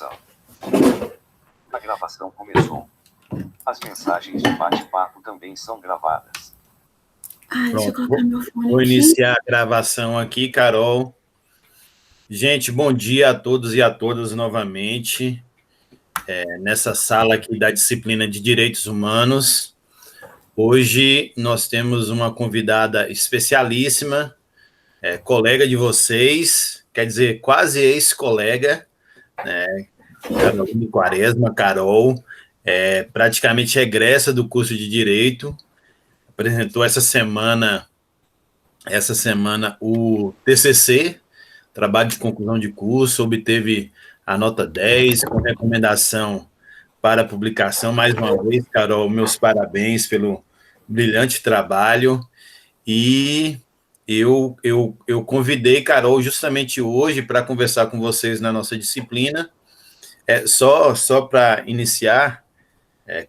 A gravação começou. As mensagens de bate-papo também são gravadas. Deixa eu colocar meu fone Vou aqui. iniciar a gravação aqui, Carol. Gente, bom dia a todos e a todas novamente, nessa sala aqui da disciplina de Direitos Humanos. Hoje nós temos uma convidada especialíssima, colega de vocês, quer dizer, quase ex-colega, né? Caroline Quaresma, Carol, praticamente egressa do curso de Direito, apresentou essa semana o TCC, trabalho de conclusão de curso, obteve a nota 10, com recomendação para publicação. Mais uma vez, Carol, meus parabéns pelo brilhante trabalho. E eu convidei Carol justamente hoje para conversar com vocês na nossa disciplina. Só para iniciar,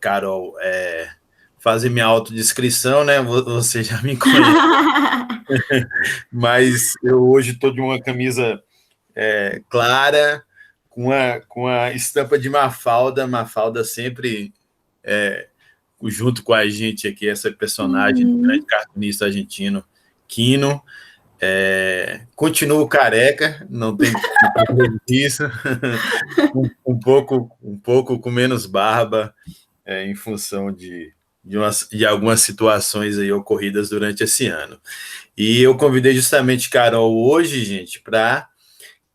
Carol, fazer minha autodescrição, né? Você já me conhece, mas eu hoje estou de uma camisa clara, com a estampa de Mafalda sempre junto com a gente aqui, essa personagem do grande cartunista argentino, Quino. Continuo careca, não tem disso, um pouco com menos barba, em função de algumas situações aí ocorridas durante esse ano. E eu convidei justamente Carol hoje, gente, para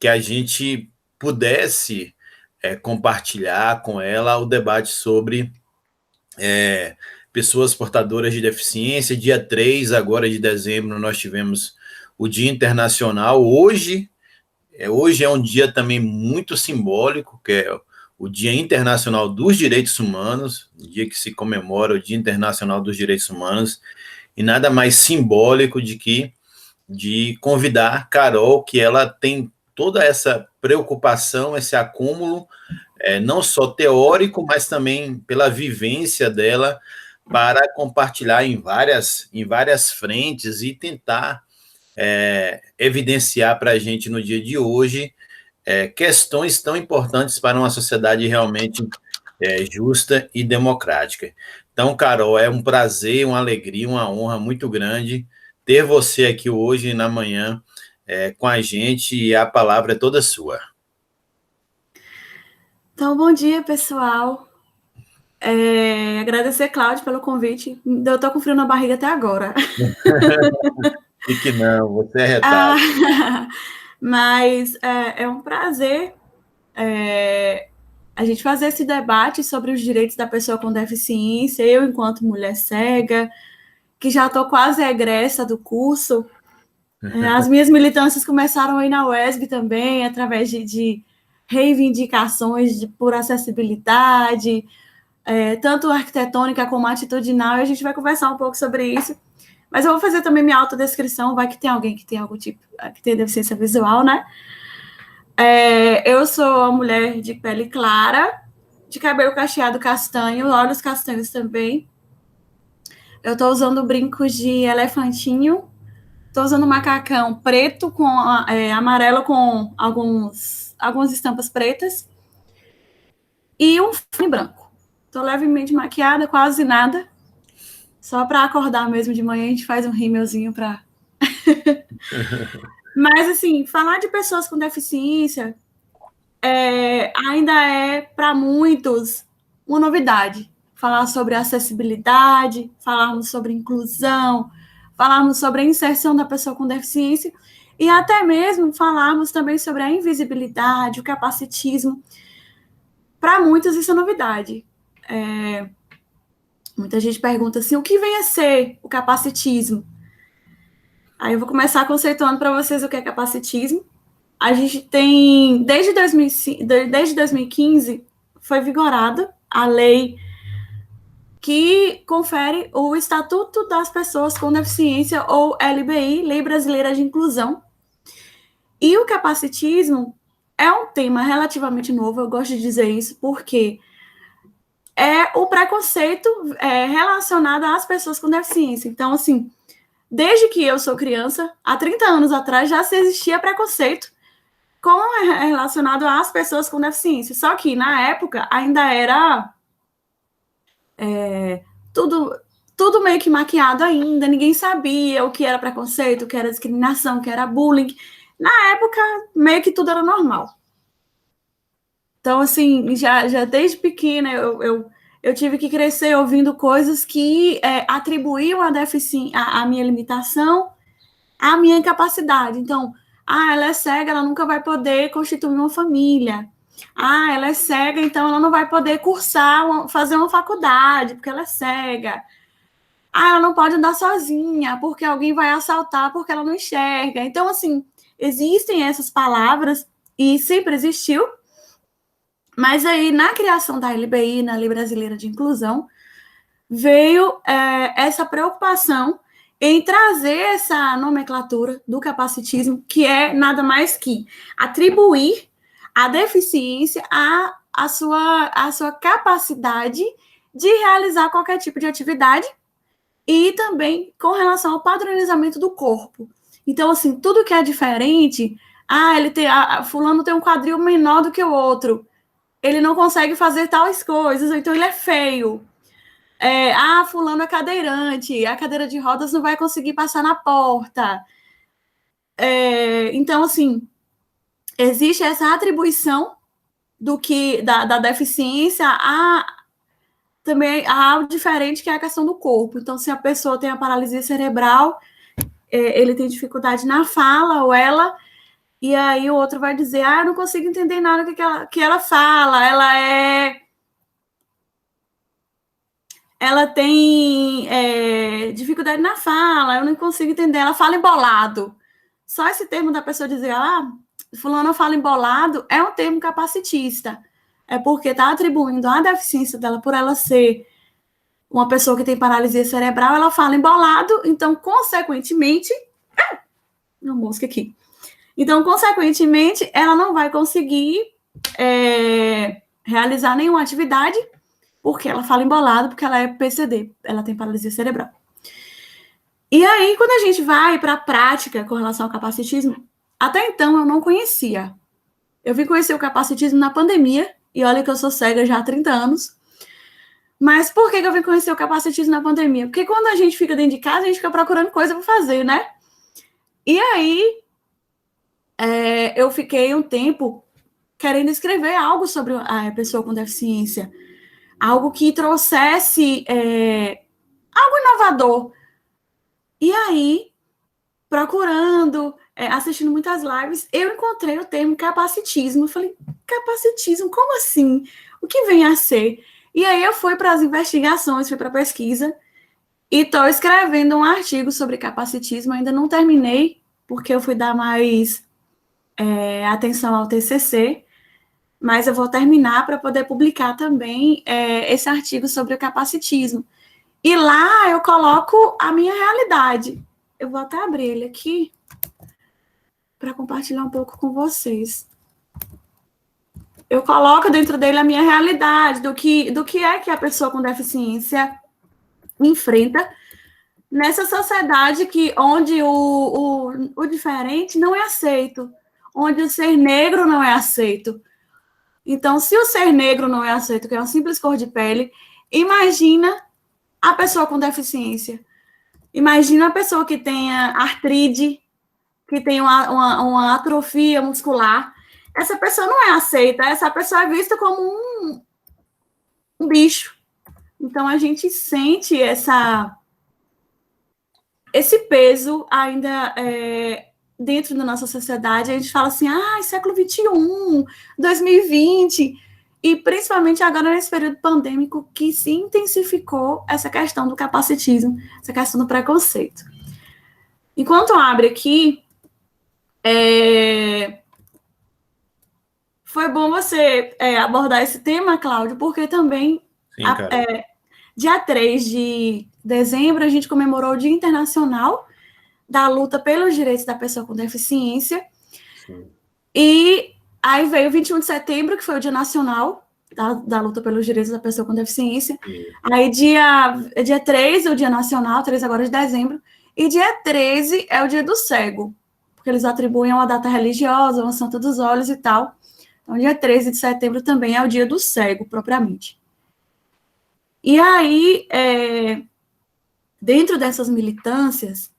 que a gente pudesse compartilhar com ela o debate sobre pessoas portadoras de deficiência. Dia 3 agora de dezembro nós tivemos o Dia Internacional. Hoje é um dia também muito simbólico, que é o Dia Internacional dos Direitos Humanos, o dia que se comemora o Dia Internacional dos Direitos Humanos, e nada mais simbólico de convidar Carol, que ela tem toda essa preocupação, esse acúmulo, não só teórico, mas também pela vivência dela, para compartilhar em várias frentes e tentar evidenciar para a gente no dia de hoje questões tão importantes para uma sociedade realmente justa e democrática. Então, Carol, é um prazer, uma alegria, uma honra muito grande ter você aqui hoje na manhã com a gente, e a palavra é toda sua. Então, bom dia, pessoal. Agradecer, Cláudio, pelo convite. Eu tô com frio na barriga até agora. E que não, você é retalho. Mas é um prazer a gente fazer esse debate sobre os direitos da pessoa com deficiência. Eu, enquanto mulher cega, que já estou quase egressa do curso. As minhas militâncias começaram aí na UESB também, através de reivindicações por acessibilidade, tanto arquitetônica como atitudinal, e a gente vai conversar um pouco sobre isso. Mas eu vou fazer também minha autodescrição, vai que tem alguém que tem algum tipo, que tem deficiência visual, né? Eu sou uma mulher de pele clara, de cabelo cacheado castanho, olhos castanhos também. Eu estou usando brincos de elefantinho, estou usando um macacão preto com amarelo com algumas estampas pretas e um fone branco. Estou levemente maquiada, quase nada. Só para acordar mesmo de manhã, a gente faz um rímelzinho para... Mas, assim, falar de pessoas com deficiência ainda é, para muitos, uma novidade. Falar sobre acessibilidade, falarmos sobre inclusão, falarmos sobre a inserção da pessoa com deficiência e até mesmo falarmos também sobre a invisibilidade, o capacitismo. Para muitos, isso é novidade. Muita gente pergunta assim, o que vem a ser o capacitismo? Aí eu vou começar conceituando para vocês o que é capacitismo. A gente tem, desde 2015, foi vigorada a lei que confere o Estatuto das Pessoas com Deficiência, ou LBI, Lei Brasileira de Inclusão. E o capacitismo é um tema relativamente novo, eu gosto de dizer isso, porque é o preconceito relacionado às pessoas com deficiência. Então, assim, desde que eu sou criança, há 30 anos atrás, já se existia preconceito relacionado às pessoas com deficiência. Só que, na época, ainda era tudo meio que maquiado ainda, ninguém sabia o que era preconceito, o que era discriminação, o que era bullying. Na época, meio que tudo era normal. Então, assim, já desde pequena, eu tive que crescer ouvindo coisas que atribuíam a minha limitação à minha incapacidade. Então, ela é cega, ela nunca vai poder constituir uma família. Ela é cega, então ela não vai poder fazer uma faculdade, porque ela é cega. Ela não pode andar sozinha, porque alguém vai assaltar, porque ela não enxerga. Então, assim, existem essas palavras, e sempre existiu, mas aí, na criação da LBI, na Lei Brasileira de Inclusão, veio essa preocupação em trazer essa nomenclatura do capacitismo, que é nada mais que atribuir a deficiência à sua capacidade de realizar qualquer tipo de atividade e também com relação ao padronizamento do corpo. Então, assim, tudo que é diferente, fulano tem um quadril menor do que o outro, ele não consegue fazer tais coisas, ou então ele é feio. Fulano é cadeirante, a cadeira de rodas não vai conseguir passar na porta. Então, assim, existe essa atribuição da deficiência também a algo diferente, que é a questão do corpo. Então, se a pessoa tem a paralisia cerebral, ele tem dificuldade na fala, ou ela, e aí o outro vai dizer, eu não consigo entender nada que ela fala, ela tem dificuldade na fala, eu não consigo entender, ela fala embolado. Só esse termo da pessoa dizer, fulano fala embolado, é um termo capacitista. É porque está atribuindo a deficiência dela por ela ser uma pessoa que tem paralisia cerebral, ela fala embolado, então, consequentemente... uma mosca aqui. Então, consequentemente, ela não vai conseguir realizar nenhuma atividade, porque ela fala embolado, porque ela é PCD, ela tem paralisia cerebral. E aí, quando a gente vai para a prática com relação ao capacitismo, até então eu não conhecia. Eu vim conhecer o capacitismo na pandemia, e olha que eu sou cega já há 30 anos. Mas por que eu vim conhecer o capacitismo na pandemia? Porque quando a gente fica dentro de casa, a gente fica procurando coisa para fazer, né? E aí, eu fiquei um tempo querendo escrever algo sobre a pessoa com deficiência. Algo que trouxesse algo inovador. E aí, procurando, assistindo muitas lives, eu encontrei o termo capacitismo. Eu falei, capacitismo? Como assim? O que vem a ser? E aí eu fui para as investigações, fui para a pesquisa, e estou escrevendo um artigo sobre capacitismo. Ainda não terminei, porque eu fui dar mais atenção ao TCC, mas eu vou terminar para poder publicar também esse artigo sobre o capacitismo. E lá eu coloco a minha realidade. Eu vou até abrir ele aqui para compartilhar um pouco com vocês. Eu coloco dentro dele a minha realidade, do que é que a pessoa com deficiência enfrenta nessa sociedade onde o diferente não é aceito, onde o ser negro não é aceito. Então, se o ser negro não é aceito, que é uma simples cor de pele, imagina a pessoa com deficiência. Imagina a pessoa que tenha artrite, que tem uma atrofia muscular. Essa pessoa não é aceita, essa pessoa é vista como um bicho. Então, a gente sente esse peso ainda dentro da nossa sociedade. A gente fala assim, século XXI, 2020, e principalmente agora nesse período pandêmico que se intensificou essa questão do capacitismo, essa questão do preconceito. Enquanto abre aqui, foi bom você abordar esse tema, Cláudio, porque também, Sim, dia 3 de dezembro, a gente comemorou o Dia Internacional da Luta pelos Direitos da Pessoa com Deficiência. Sim. E aí veio o 21 de setembro, que foi o Dia Nacional da Luta pelos Direitos da Pessoa com Deficiência. Sim. Aí dia 3 é o Dia Nacional, 3 agora de dezembro, e dia 13 é o Dia do Cego. porque eles atribuem a uma data religiosa, uma Santa dos Olhos e tal. Então, dia 13 de setembro também é o dia do cego, propriamente. E aí, dentro dessas militâncias,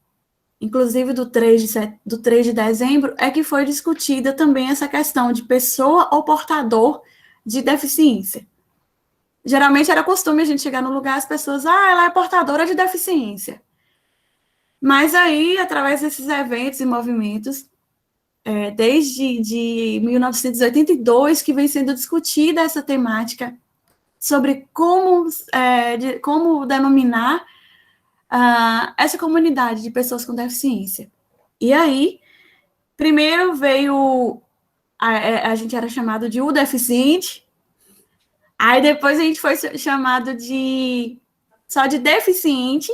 inclusive do 3 de dezembro, é que foi discutida também essa questão de pessoa ou portador de deficiência. Geralmente era costume a gente chegar no lugar, as pessoas, ela é portadora de deficiência. Mas aí, através desses eventos e movimentos, desde de 1982, que vem sendo discutida essa temática sobre como denominar essa comunidade de pessoas com deficiência. E aí, primeiro veio, a gente era chamado de o deficiente, aí depois a gente foi chamado só de deficiente,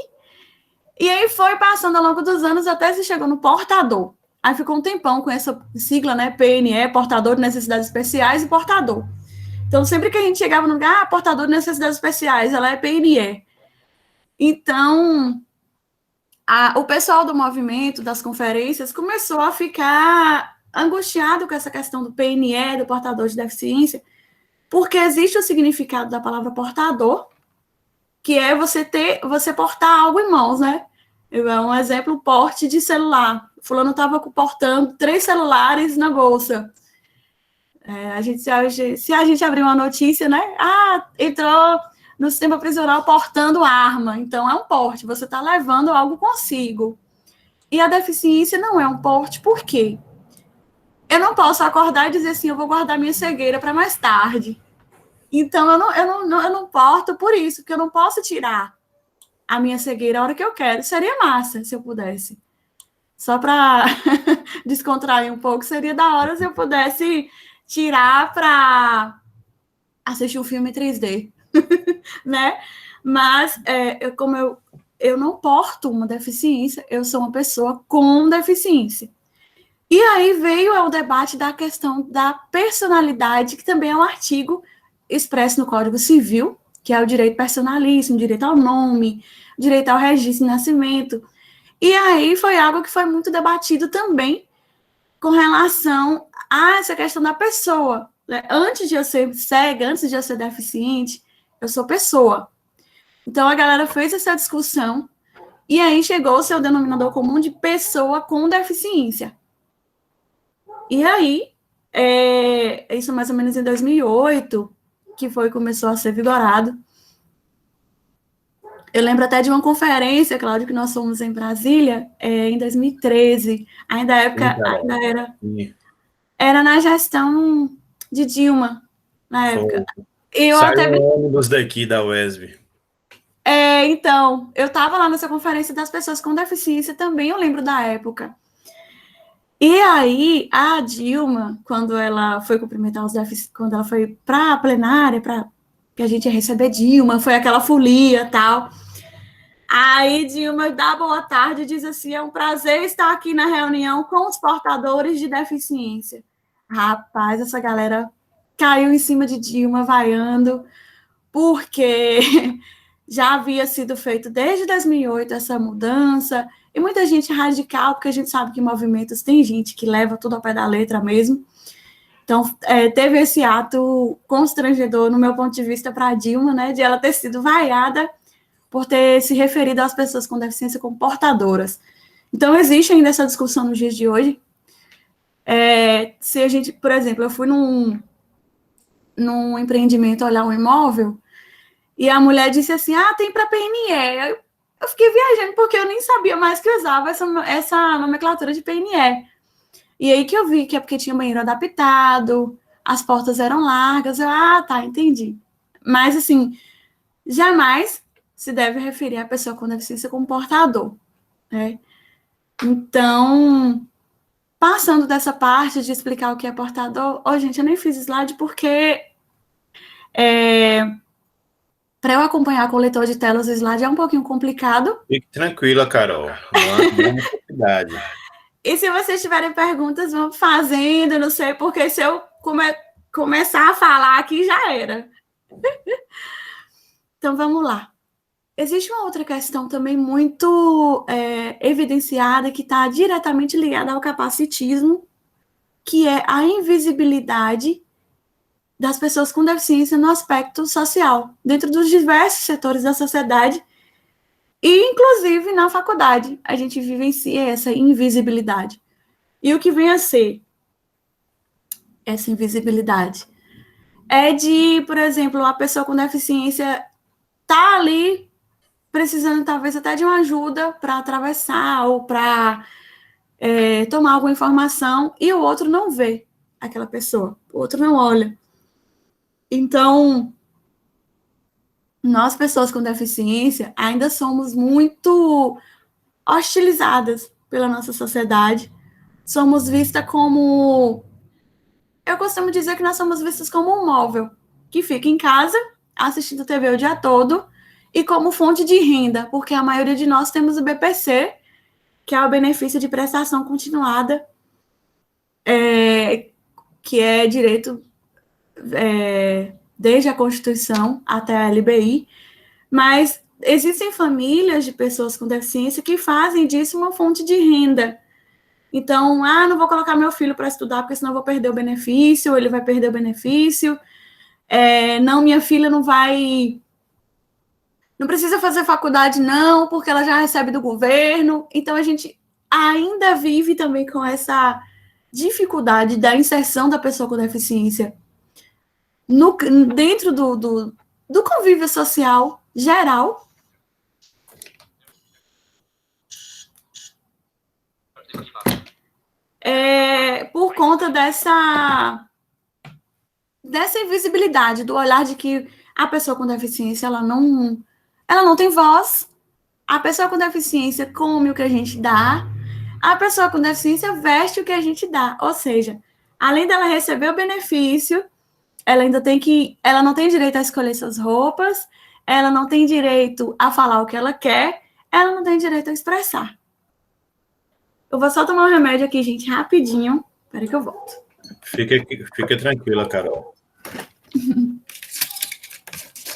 e aí foi passando ao longo dos anos até se chegou no portador. Aí ficou um tempão com essa sigla, né, PNE, portador de necessidades especiais e portador. Então, sempre que a gente chegava no lugar, portador de necessidades especiais, ela é PNE. Então, o pessoal do movimento, das conferências, começou a ficar angustiado com essa questão do PNE, do portador de deficiência, porque existe o significado da palavra portador, que é você portar algo em mãos, né? Um exemplo, porte de celular. Fulano estava portando 3 celulares na bolsa. Se a gente abrir uma notícia, né? Entrou no sistema prisional portando arma. Então, é um porte. Você está levando algo consigo. E a deficiência não é um porte. Por quê? Eu não posso acordar e dizer assim, eu vou guardar minha cegueira para mais tarde. Então, eu não porto por isso, porque eu não posso tirar a minha cegueira a hora que eu quero. Seria massa se eu pudesse. Só para descontrair um pouco, seria da hora se eu pudesse tirar para assistir um filme em 3D, né? Mas, como eu não porto uma deficiência, eu sou uma pessoa com deficiência. E aí veio o debate da questão da personalidade, que também é um artigo expresso no Código Civil, que é o direito personalíssimo, direito ao nome, direito ao registro de nascimento. E aí foi algo que foi muito debatido também com relação a essa questão da pessoa. Antes de eu ser cega, antes de eu ser deficiente, eu sou pessoa. Então, a galera fez essa discussão e aí chegou o seu denominador comum de pessoa com deficiência. E aí, isso mais ou menos em 2008, que começou a ser vigorado. Eu lembro até de uma conferência, Cláudio, que nós fomos em Brasília, em 2013. Ainda era na gestão de Dilma, na época. Saiu ônibus daqui da UESB. Então, eu estava lá nessa conferência das pessoas com deficiência também, eu lembro da época. E aí, a Dilma, quando ela foi cumprimentar os deficientes, quando ela foi para a plenária, que a gente ia receber Dilma, foi aquela folia e tal. Aí Dilma dá boa tarde e diz assim, é um prazer estar aqui na reunião com os portadores de deficiência. Rapaz, essa galera caiu em cima de Dilma, vaiando, porque já havia sido feito desde 2008 essa mudança, e muita gente radical, porque a gente sabe que em movimentos tem gente que leva tudo ao pé da letra mesmo. Então, teve esse ato constrangedor, no meu ponto de vista, para a Dilma, né, de ela ter sido vaiada por ter se referido às pessoas com deficiência como portadoras. Então, existe ainda essa discussão nos dias de hoje. Se a gente, por exemplo, eu fui num empreendimento olhar um imóvel, e a mulher disse assim, tem para PNE. Eu fiquei viajando, porque eu nem sabia mais que usava essa nomenclatura de PNE. E aí que eu vi que é porque tinha banheiro adaptado, as portas eram largas, tá, entendi. Mas, assim, jamais se deve referir a pessoa com deficiência como portador, né? Então, passando dessa parte de explicar o que é portador, gente, eu nem fiz slide porque para eu acompanhar com o leitor de telas o slide é um pouquinho complicado. Fique tranquila, Carol. Não há necessidade. E se vocês tiverem perguntas, vão fazendo, não sei, porque se eu começar a falar aqui, já era. Então, vamos lá. Existe uma outra questão também muito evidenciada que está diretamente ligada ao capacitismo, que é a invisibilidade das pessoas com deficiência no aspecto social, dentro dos diversos setores da sociedade, e inclusive na faculdade. A gente vivencia essa invisibilidade. E o que vem a ser essa invisibilidade? É de, por exemplo, a pessoa com deficiência tá ali precisando talvez até de uma ajuda para atravessar ou para tomar alguma informação e o outro não vê aquela pessoa, o outro não olha. Então, nós, pessoas com deficiência, ainda somos muito hostilizadas pela nossa sociedade. Somos vistas como... Eu costumo dizer que nós somos vistas como um móvel que fica em casa assistindo TV o dia todo e como fonte de renda, porque a maioria de nós temos o BPC, que é o benefício de prestação continuada, que é direito desde a Constituição até a LBI, mas existem famílias de pessoas com deficiência que fazem disso uma fonte de renda. Então, não vou colocar meu filho para estudar, porque senão eu vou perder o benefício, ou ele vai perder o benefício. Não, minha filha não precisa fazer faculdade, não, porque ela já recebe do governo. Então, a gente ainda vive também com essa dificuldade da inserção da pessoa com deficiência dentro do convívio social geral. Por conta dessa invisibilidade, do olhar de que a pessoa com deficiência ela não tem voz, a pessoa com deficiência come o que a gente dá, a pessoa com deficiência veste o que a gente dá, ou seja, além dela receber o benefício, ela não tem direito a escolher suas roupas, ela não tem direito a falar o que ela quer, ela não tem direito a expressar. Eu vou só tomar um remédio aqui, gente, rapidinho. Espera que eu volto. Fica tranquila, Carol.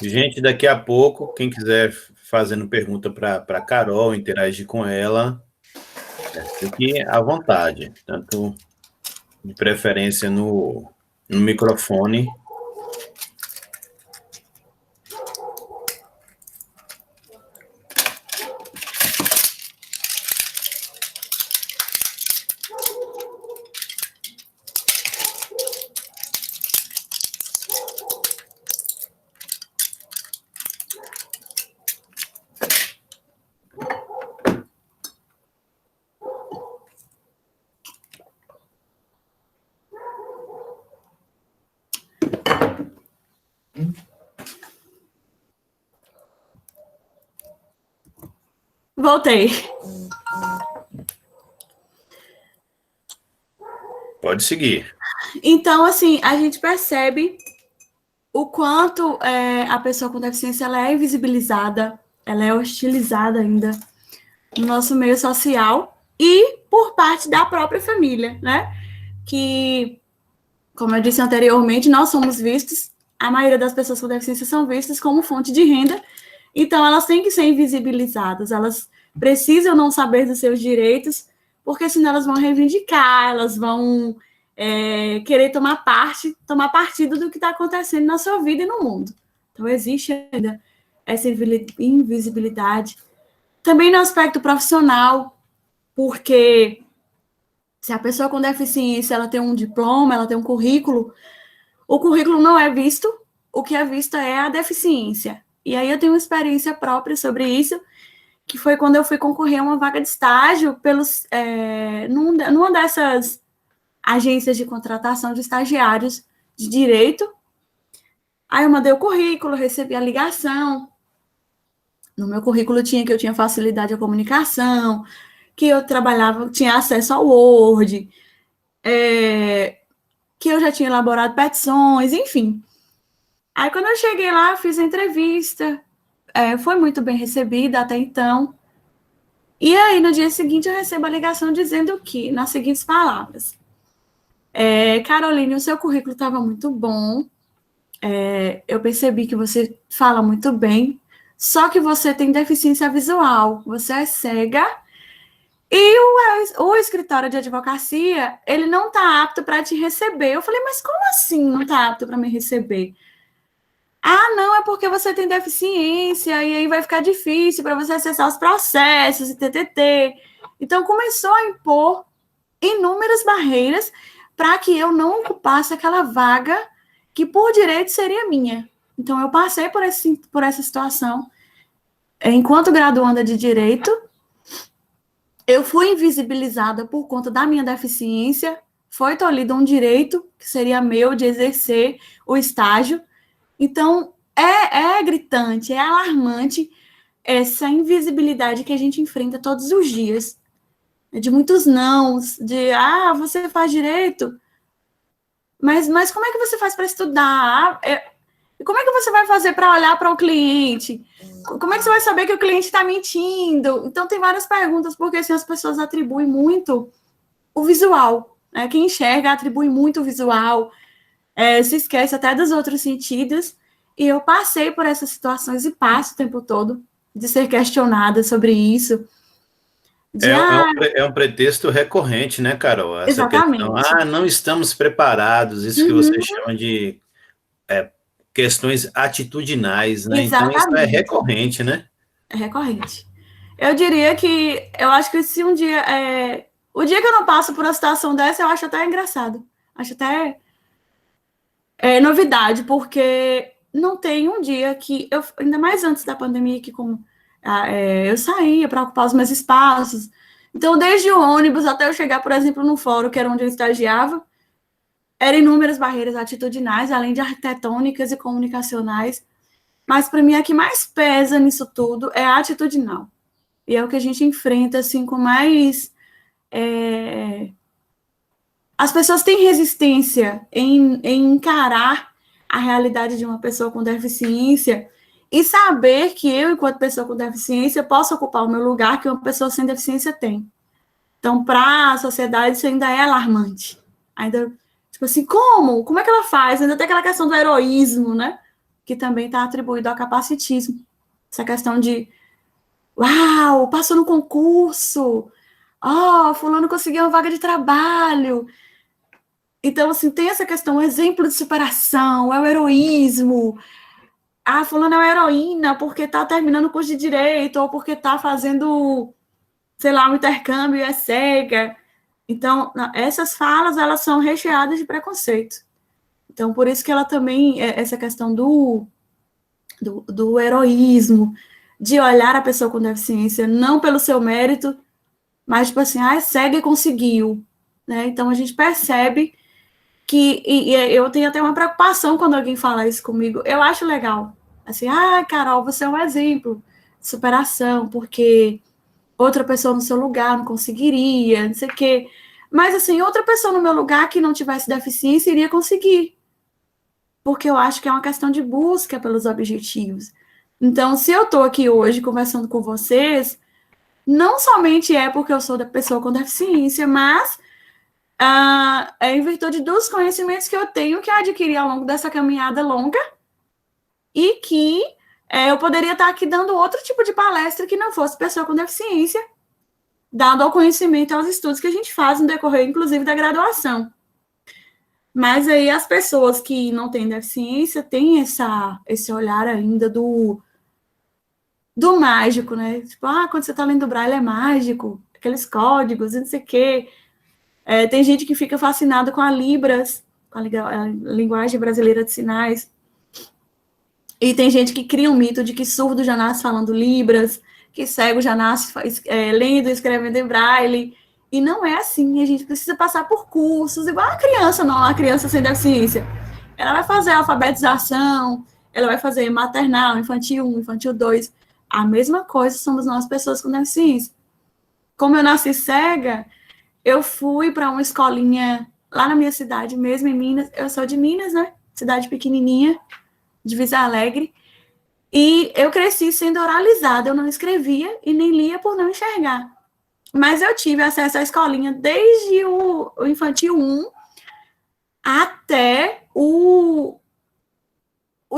Gente, daqui a pouco, quem quiser fazendo pergunta para Carol, interagir com ela, fique à vontade, tanto de preferência no microfone. Voltei. Pode seguir. Então, assim, a gente percebe o quanto a pessoa com deficiência ela é invisibilizada, ela é hostilizada ainda no nosso meio social e por parte da própria família, né? Que, como eu disse anteriormente, nós somos vistos, a maioria das pessoas com deficiência são vistas como fonte de renda, então elas têm que ser invisibilizadas, elas precisam não saber dos seus direitos, porque senão elas vão reivindicar, elas vão querer tomar partido do que está acontecendo na sua vida e no mundo. Então, existe ainda essa invisibilidade. Também no aspecto profissional, porque se a pessoa com deficiência ela tem um diploma, ela tem um currículo, o currículo não é visto, o que é visto é a deficiência. E aí eu tenho uma experiência própria sobre isso, que foi quando eu fui concorrer a uma vaga de estágio numa dessas agências de contratação de estagiários de direito. Aí eu mandei o currículo, recebi a ligação. No meu currículo tinha que eu tinha facilidade à comunicação, que eu tinha acesso ao Word, que eu já tinha elaborado petições, enfim. Aí quando eu cheguei lá, fiz a entrevista, foi muito bem recebida até então. E aí, no dia seguinte, eu recebo a ligação dizendo que, nas seguintes palavras, Caroline, o seu currículo estava muito bom, eu percebi que você fala muito bem só que você tem deficiência visual, você é cega, e o escritório de advocacia, ele não está apto para te receber. Eu falei, mas como assim não está apto para me receber? Ah, não, é porque você tem deficiência, e aí vai ficar difícil para você acessar os processos, e TTT. Então, começou a impor inúmeras barreiras para que eu não ocupasse aquela vaga que, por direito, seria minha. Então, eu passei por essa situação. Enquanto graduanda de Direito, eu fui invisibilizada por conta da minha deficiência, foi tolhido um direito, que seria meu, de exercer o estágio. Então, é gritante, é alarmante essa invisibilidade que a gente enfrenta todos os dias. De muitos nãos, de, você faz direito, mas como é que você faz para estudar? Como é que você vai fazer para olhar para o cliente? Como é que você vai saber que o cliente está mentindo? Então, tem várias perguntas, porque assim, as pessoas atribuem muito o visual, né? Quem enxerga atribui muito o visual, se esquece até dos outros sentidos, e eu passei por essas situações e passo o tempo todo de ser questionada sobre isso. É um pretexto recorrente, né, Carol? Essa Exatamente. questão, não estamos preparados, isso que você chama de questões atitudinais, né? Exatamente. Então, isso é recorrente, né? É recorrente. Eu diria que, eu acho que se um dia, o dia que eu não passo por uma situação dessa, eu acho até engraçado. Acho até novidade, porque não tem um dia que, ainda mais antes da pandemia, que eu saía para ocupar os meus espaços. Então, desde o ônibus até eu chegar, por exemplo, no fórum, que era onde eu estagiava, eram inúmeras barreiras atitudinais, além de arquitetônicas e comunicacionais. Mas, para mim, a que mais pesa nisso tudo é a atitudinal. E é o que a gente enfrenta, assim, com mais... As pessoas têm resistência em encarar a realidade de uma pessoa com deficiência e saber que eu, enquanto pessoa com deficiência, posso ocupar o meu lugar que uma pessoa sem deficiência tem. Então, para a sociedade, isso ainda é alarmante. Ainda, tipo assim, como? Como é que ela faz? Ainda tem aquela questão do heroísmo, né? Que também está atribuído ao capacitismo. Essa questão de, uau, passou no concurso, fulano conseguiu uma vaga de trabalho. Então, assim, tem essa questão, o exemplo de superação, é o heroísmo. Fulano é uma heroína porque está terminando o curso de Direito, ou porque está fazendo, sei lá, um intercâmbio e é cega. Então, essas falas, elas são recheadas de preconceito. Então, por isso que ela também, essa questão do heroísmo, de olhar a pessoa com deficiência, não pelo seu mérito, mas, tipo assim, é cega e conseguiu. Né? Então, a gente percebe que, e eu tenho até uma preocupação quando alguém fala isso comigo, eu acho legal. Assim, Carol, você é um exemplo de superação, porque outra pessoa no seu lugar não conseguiria, não sei o quê. Mas, assim, outra pessoa no meu lugar que não tivesse deficiência iria conseguir. Porque eu acho que é uma questão de busca pelos objetivos. Então, se eu estou aqui hoje conversando com vocês, não somente é porque eu sou da pessoa com deficiência, mas é em virtude dos conhecimentos que eu tenho que adquiri ao longo dessa caminhada longa e que eu poderia estar aqui dando outro tipo de palestra que não fosse pessoa com deficiência, dado ao conhecimento e aos estudos que a gente faz no decorrer, inclusive, da graduação. Mas aí as pessoas que não têm deficiência têm esse olhar ainda do mágico, né? Tipo, quando você está lendo Braille é mágico, aqueles códigos, não sei o quê. Tem gente que fica fascinada com a Libras, com a linguagem brasileira de sinais. E tem gente que cria um mito de que surdo já nasce falando Libras, que cego já nasce lendo e escrevendo em Braille. E não é assim, a gente precisa passar por cursos, igual a criança, não, a criança sem deficiência. Ela vai fazer alfabetização, ela vai fazer maternal, infantil 1, infantil 2. A mesma coisa somos nós, pessoas com deficiência. Como eu nasci cega, eu fui para uma escolinha lá na minha cidade mesmo, em Minas. Eu sou de Minas, né? Cidade pequenininha, de Visa Alegre. E eu cresci sendo oralizada. Eu não escrevia e nem lia por não enxergar. Mas eu tive acesso à escolinha desde o infantil 1 até o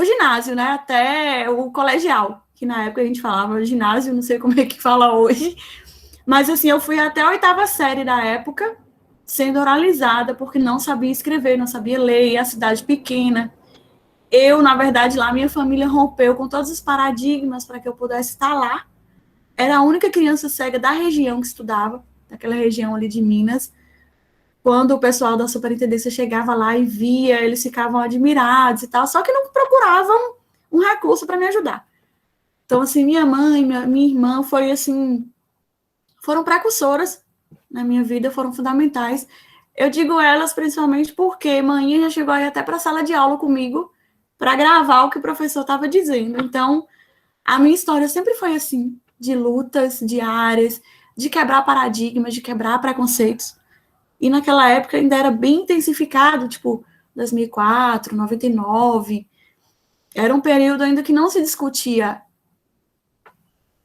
ginásio, né? Até o colegial. que na época a gente falava ginásio, não sei como é que fala hoje, mas assim, eu fui até a 8ª série da época, sendo oralizada, porque não sabia escrever, não sabia ler, e a cidade pequena. Eu, na verdade, lá, minha família rompeu com todos os paradigmas para que eu pudesse estar lá. Era a única criança cega da região que estudava, daquela região ali de Minas. Quando o pessoal da superintendência chegava lá e via, eles ficavam admirados e tal, só que não procuravam um recurso para me ajudar. Então, assim, minha mãe, minha irmã foi, assim, foram precursoras na minha vida, foram fundamentais. Eu digo elas principalmente porque mãe já chegou aí até para a sala de aula comigo para gravar o que o professor estava dizendo. Então, a minha história sempre foi assim, de lutas diárias, de quebrar paradigmas, de quebrar preconceitos. E naquela época ainda era bem intensificado, tipo, 2004, 99. Era um período ainda que não se discutia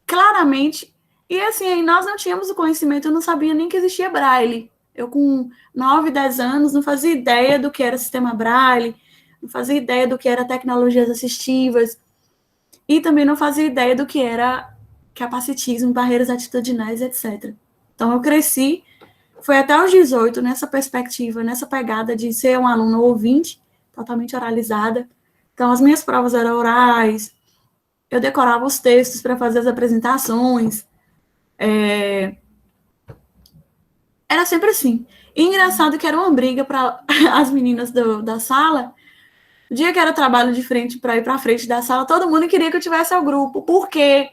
claramente. E assim, nós não tínhamos o conhecimento, eu não sabia nem que existia Braille. Eu, com 9, 10 anos, não fazia ideia do que era sistema Braille, não fazia ideia do que era tecnologias assistivas, e também não fazia ideia do que era capacitismo, barreiras atitudinais, etc. Então, eu cresci, foi até os 18, nessa perspectiva, nessa pegada de ser um aluno ouvinte, totalmente oralizada. Então, as minhas provas eram orais, eu decorava os textos para fazer as apresentações, era sempre assim. E engraçado que era uma briga para as meninas da sala. O dia que era trabalho de frente para ir para frente da sala, todo mundo queria que eu tivesse ao grupo, porque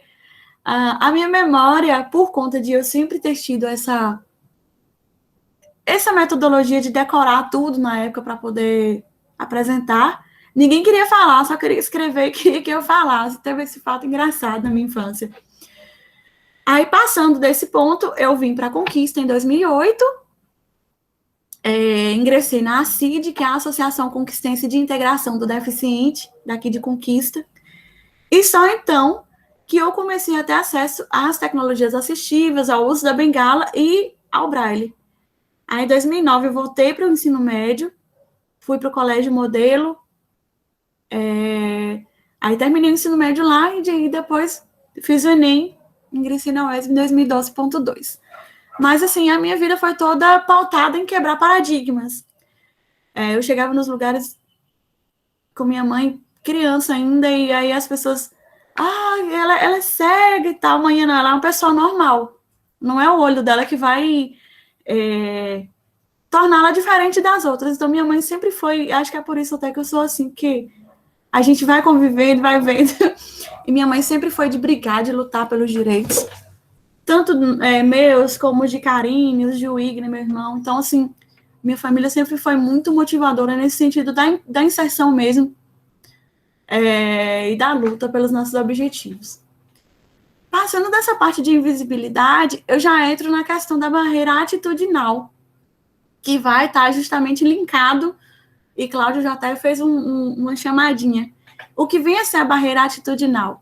a minha memória, por conta de eu sempre ter tido essa metodologia de decorar tudo na época para poder apresentar, ninguém queria falar, só queria escrever e queria que eu falasse. Teve esse fato engraçado na minha infância. Aí, passando desse ponto, eu vim para a Conquista em 2008, ingressei na ACID, que é a Associação Conquistense de Integração do Deficiente, daqui de Conquista, e só então que eu comecei a ter acesso às tecnologias assistivas, ao uso da bengala e ao Braille. Aí, em 2009, eu voltei para o ensino médio, fui para o colégio modelo, aí terminei o ensino médio lá, e depois fiz o Enem, ingressei na UESB em 2012.2. Mas, assim, a minha vida foi toda pautada em quebrar paradigmas. Eu chegava nos lugares com minha mãe, criança ainda, e aí as pessoas... ela é cega e tal. Amanhã não, ela é uma pessoa normal. Não é o olho dela que vai torná-la diferente das outras. Então, minha mãe sempre foi... Acho que é por isso até que eu sou assim, que a gente vai convivendo, vai vendo. E minha mãe sempre foi de brigar, de lutar pelos direitos. Tanto meus, como de Karine, os de Wigner, meu irmão. Então, assim, minha família sempre foi muito motivadora nesse sentido da inserção mesmo, e da luta pelos nossos objetivos. Passando dessa parte de invisibilidade, eu já entro na questão da barreira atitudinal, que vai estar justamente linkado, e Cláudio já até fez uma chamadinha. O que vem a ser a barreira atitudinal?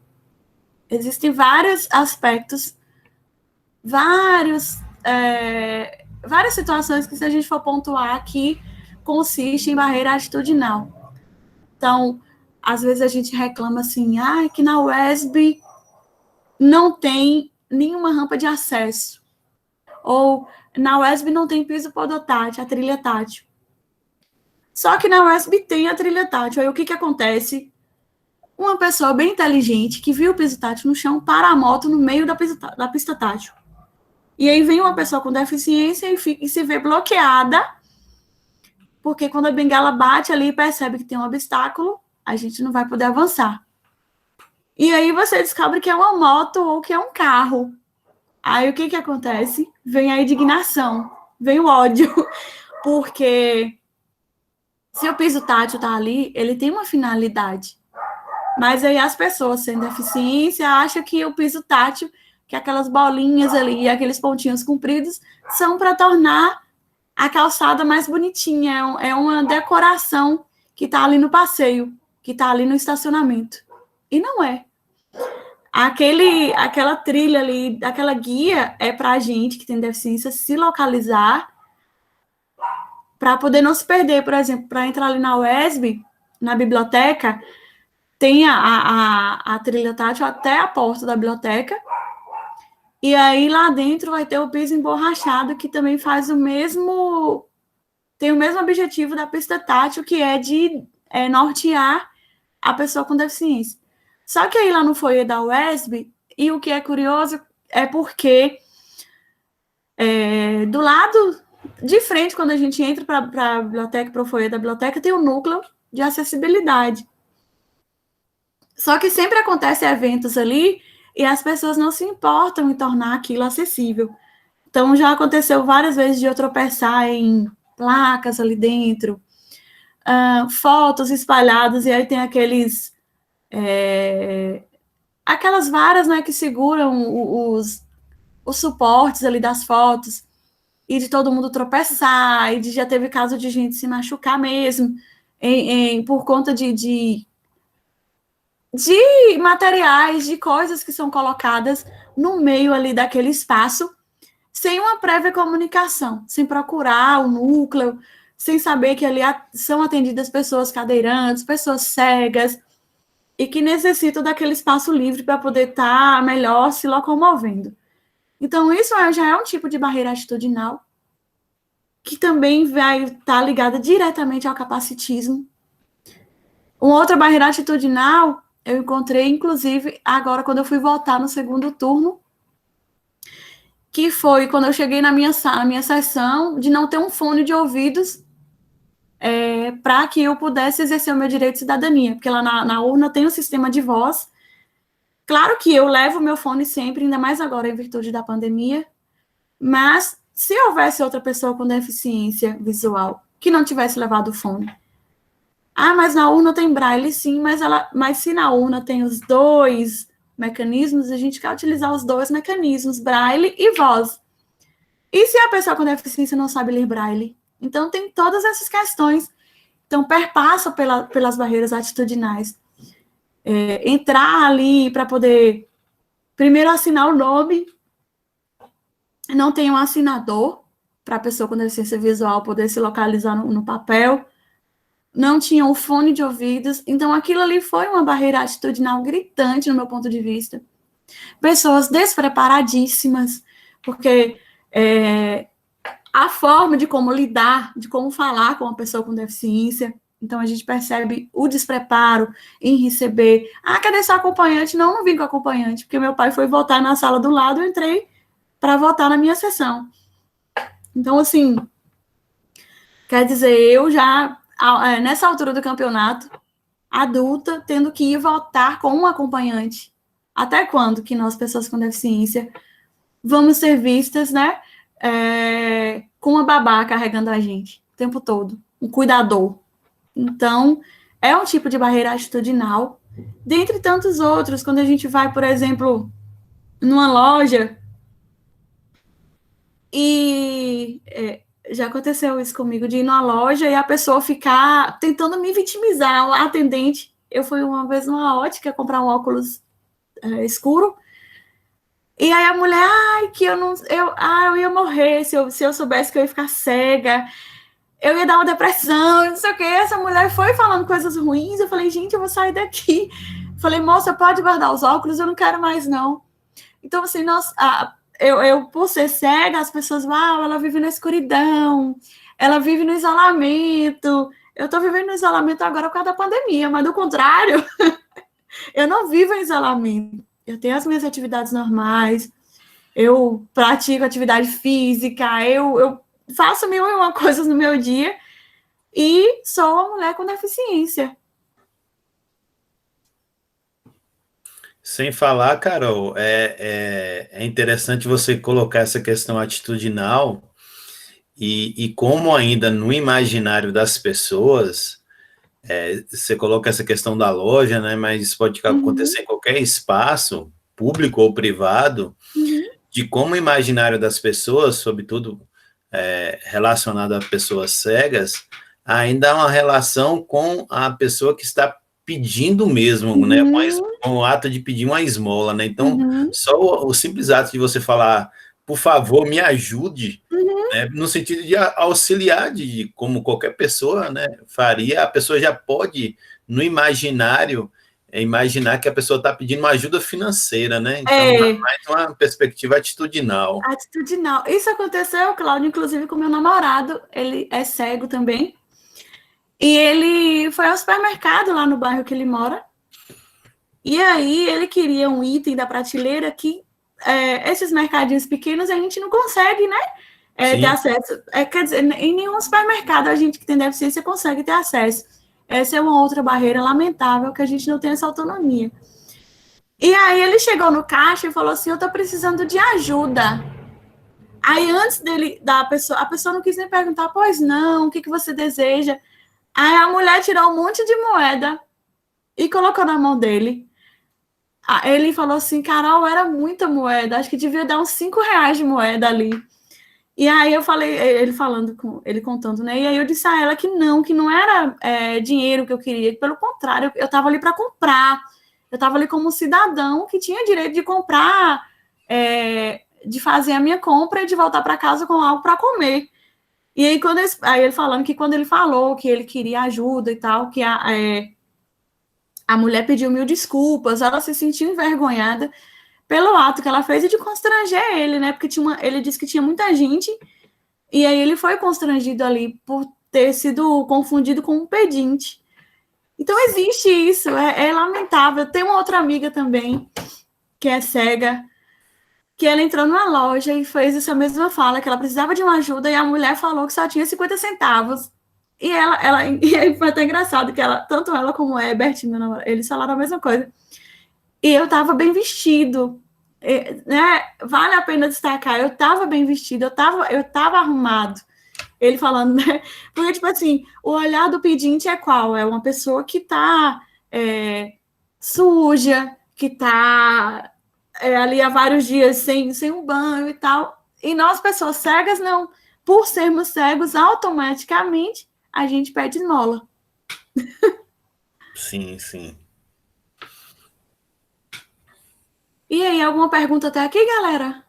Existem vários aspectos, várias situações que, se a gente for pontuar aqui, consiste em barreira atitudinal. Então, às vezes a gente reclama assim, que na UESB não tem nenhuma rampa de acesso, ou na UESB não tem piso podotátil, a trilha tátil. Só que na UESB tem a trilha tátil. Aí o que acontece? Uma pessoa bem inteligente que viu o piso tátil no chão para a moto no meio da pista tátil. E aí vem uma pessoa com deficiência e se vê bloqueada, porque quando a bengala bate ali e percebe que tem um obstáculo, a gente não vai poder avançar. E aí você descobre que é uma moto ou que é um carro. Aí o que acontece? Vem a indignação, vem o ódio, porque se o piso tátil está ali, ele tem uma finalidade. Mas aí as pessoas sem deficiência acham que o piso tátil, que aquelas bolinhas ali, aqueles pontinhos compridos, são para tornar a calçada mais bonitinha. É uma decoração que está ali no passeio, que está ali no estacionamento. E não é. Aquela trilha ali, aquela guia é para a gente que tem deficiência se localizar, para poder não se perder. Por exemplo, para entrar ali na UESB, na biblioteca, tem a trilha tátil até a porta da biblioteca, e aí lá dentro vai ter o piso emborrachado, que também faz tem o mesmo objetivo da pista tátil, que é de nortear a pessoa com deficiência. Só que aí lá no foyer da UESB, e o que é curioso é porque do lado de frente, quando a gente entra para a biblioteca, para o foyer da biblioteca, tem o núcleo de acessibilidade. Só que sempre acontecem eventos ali e as pessoas não se importam em tornar aquilo acessível. Então, já aconteceu várias vezes de eu tropeçar em placas ali dentro, fotos espalhadas, e aí tem aquelas varas, né, que seguram os suportes ali das fotos, e de todo mundo tropeçar, e já teve caso de gente se machucar mesmo, por conta de materiais, de coisas que são colocadas no meio ali daquele espaço, sem uma prévia comunicação, sem procurar o núcleo, sem saber que ali são atendidas pessoas cadeirantes, pessoas cegas, e que necessitam daquele espaço livre para poder estar melhor se locomovendo. Então, isso já é um tipo de barreira atitudinal, que também vai estar ligada diretamente ao capacitismo. Uma outra barreira atitudinal, eu encontrei, inclusive, agora quando eu fui votar no segundo turno, que foi quando eu cheguei na minha sessão, de não ter um fone de ouvidos para que eu pudesse exercer o meu direito de cidadania, porque lá na urna tem um sistema de voz. Claro que eu levo meu fone sempre, ainda mais agora em virtude da pandemia, mas se houvesse outra pessoa com deficiência visual que não tivesse levado o fone, mas na urna tem braille, sim, mas se na urna tem os dois mecanismos, a gente quer utilizar os dois mecanismos, braille e voz. E se a pessoa com deficiência não sabe ler braille? Então, tem todas essas questões. Então, perpassa pelas barreiras atitudinais. Entrar ali para poder, primeiro, assinar o nome. Não tem um assinador para a pessoa com deficiência visual poder se localizar no papel. Não tinha um fone de ouvidos. Então, aquilo ali foi uma barreira atitudinal gritante, no meu ponto de vista. Pessoas despreparadíssimas, porque a forma de como lidar, de como falar com uma pessoa com deficiência. Então, a gente percebe o despreparo em receber. Cadê seu acompanhante? Não vim com acompanhante, porque meu pai foi votar na sala do lado, eu entrei para votar na minha sessão. Então, assim, quer dizer, eu já, nessa altura do campeonato, adulta, tendo que ir votar com um acompanhante. Até quando que nós, pessoas com deficiência, vamos ser vistas, né, com uma babá carregando a gente o tempo todo, um cuidador. Então, é um tipo de barreira atitudinal, dentre tantos outros. Quando a gente vai, por exemplo, numa loja, e já aconteceu isso comigo, de ir numa loja e a pessoa ficar tentando me vitimizar, a atendente. Eu fui uma vez numa ótica comprar um óculos escuro, e aí a mulher, eu ia morrer se eu soubesse que eu ia ficar cega, eu ia dar uma depressão, não sei o que. Essa mulher foi falando coisas ruins, eu falei, gente, eu vou sair daqui. Falei, moça, pode guardar os óculos, eu não quero mais, não. Então, assim, eu por ser cega, as pessoas, ela vive na escuridão, ela vive no isolamento. Eu estou vivendo no isolamento agora por causa da pandemia, mas do contrário, eu não vivo em isolamento. Eu tenho as minhas atividades normais, eu pratico atividade física, eu faço 1001 coisas no meu dia e sou uma mulher com deficiência. Sem falar, Carol, é interessante você colocar essa questão atitudinal e como ainda no imaginário das pessoas, você coloca essa questão da loja, né? Mas isso pode acontecer em qualquer espaço, público ou privado, de como o imaginário das pessoas, sobretudo relacionado a pessoas cegas, ainda há uma relação com a pessoa que está pedindo mesmo, né, com o ato de pedir uma esmola, né, então, só o simples ato de você falar, por favor, me ajude, né, no sentido de auxiliar, como qualquer pessoa, né, faria, a pessoa já pode, no imaginário, imaginar que a pessoa está pedindo uma ajuda financeira, né? Então, mais uma perspectiva atitudinal. Atitudinal. Isso aconteceu, Cláudio, inclusive com meu namorado, ele é cego também, e ele foi ao supermercado lá no bairro que ele mora, e aí ele queria um item da prateleira que esses mercadinhos pequenos a gente não consegue, né? Ter acesso. Quer dizer, em nenhum supermercado a gente que tem deficiência consegue ter acesso. Essa é uma outra barreira lamentável, que a gente não tem essa autonomia. E aí ele chegou no caixa e falou assim, eu tô precisando de ajuda. Aí antes a pessoa não quis nem perguntar, pois não, o que você deseja? Aí a mulher tirou um monte de moeda e colocou na mão dele. Ele falou assim, Carol, era muita moeda, acho que devia dar uns 5 reais de moeda ali. E aí eu falei, ele contando, né? E aí eu disse a ela que não era dinheiro que eu queria, pelo contrário, eu estava ali para comprar. Eu estava ali como um cidadão que tinha direito de comprar, de fazer a minha compra e de voltar para casa com algo para comer. E aí, ele falando que quando ele falou que ele queria ajuda e tal, que a mulher pediu 1000 desculpas, ela se sentiu envergonhada pelo ato que ela fez e de constranger ele, né? Porque ele disse que tinha muita gente, e aí ele foi constrangido ali por ter sido confundido com um pedinte. Então existe isso, é lamentável. Tem uma outra amiga também, que é cega, que ela entrou numa loja e fez essa mesma fala, que ela precisava de uma ajuda, e a mulher falou que só tinha 50 centavos. E aí foi até engraçado, que tanto ela como o Herbert, meu namorado, eles falaram a mesma coisa. E eu estava bem vestido, né? Vale a pena destacar, eu estava bem vestido, eu tava arrumado. Ele falando, né? Porque, tipo assim, o olhar do pedinte é qual? É uma pessoa que está suja, que está ali há vários dias sem um banho e tal. E nós, pessoas cegas, não. Por sermos cegos, automaticamente, a gente pede esmola. Sim, sim. E aí, alguma pergunta até aqui, galera?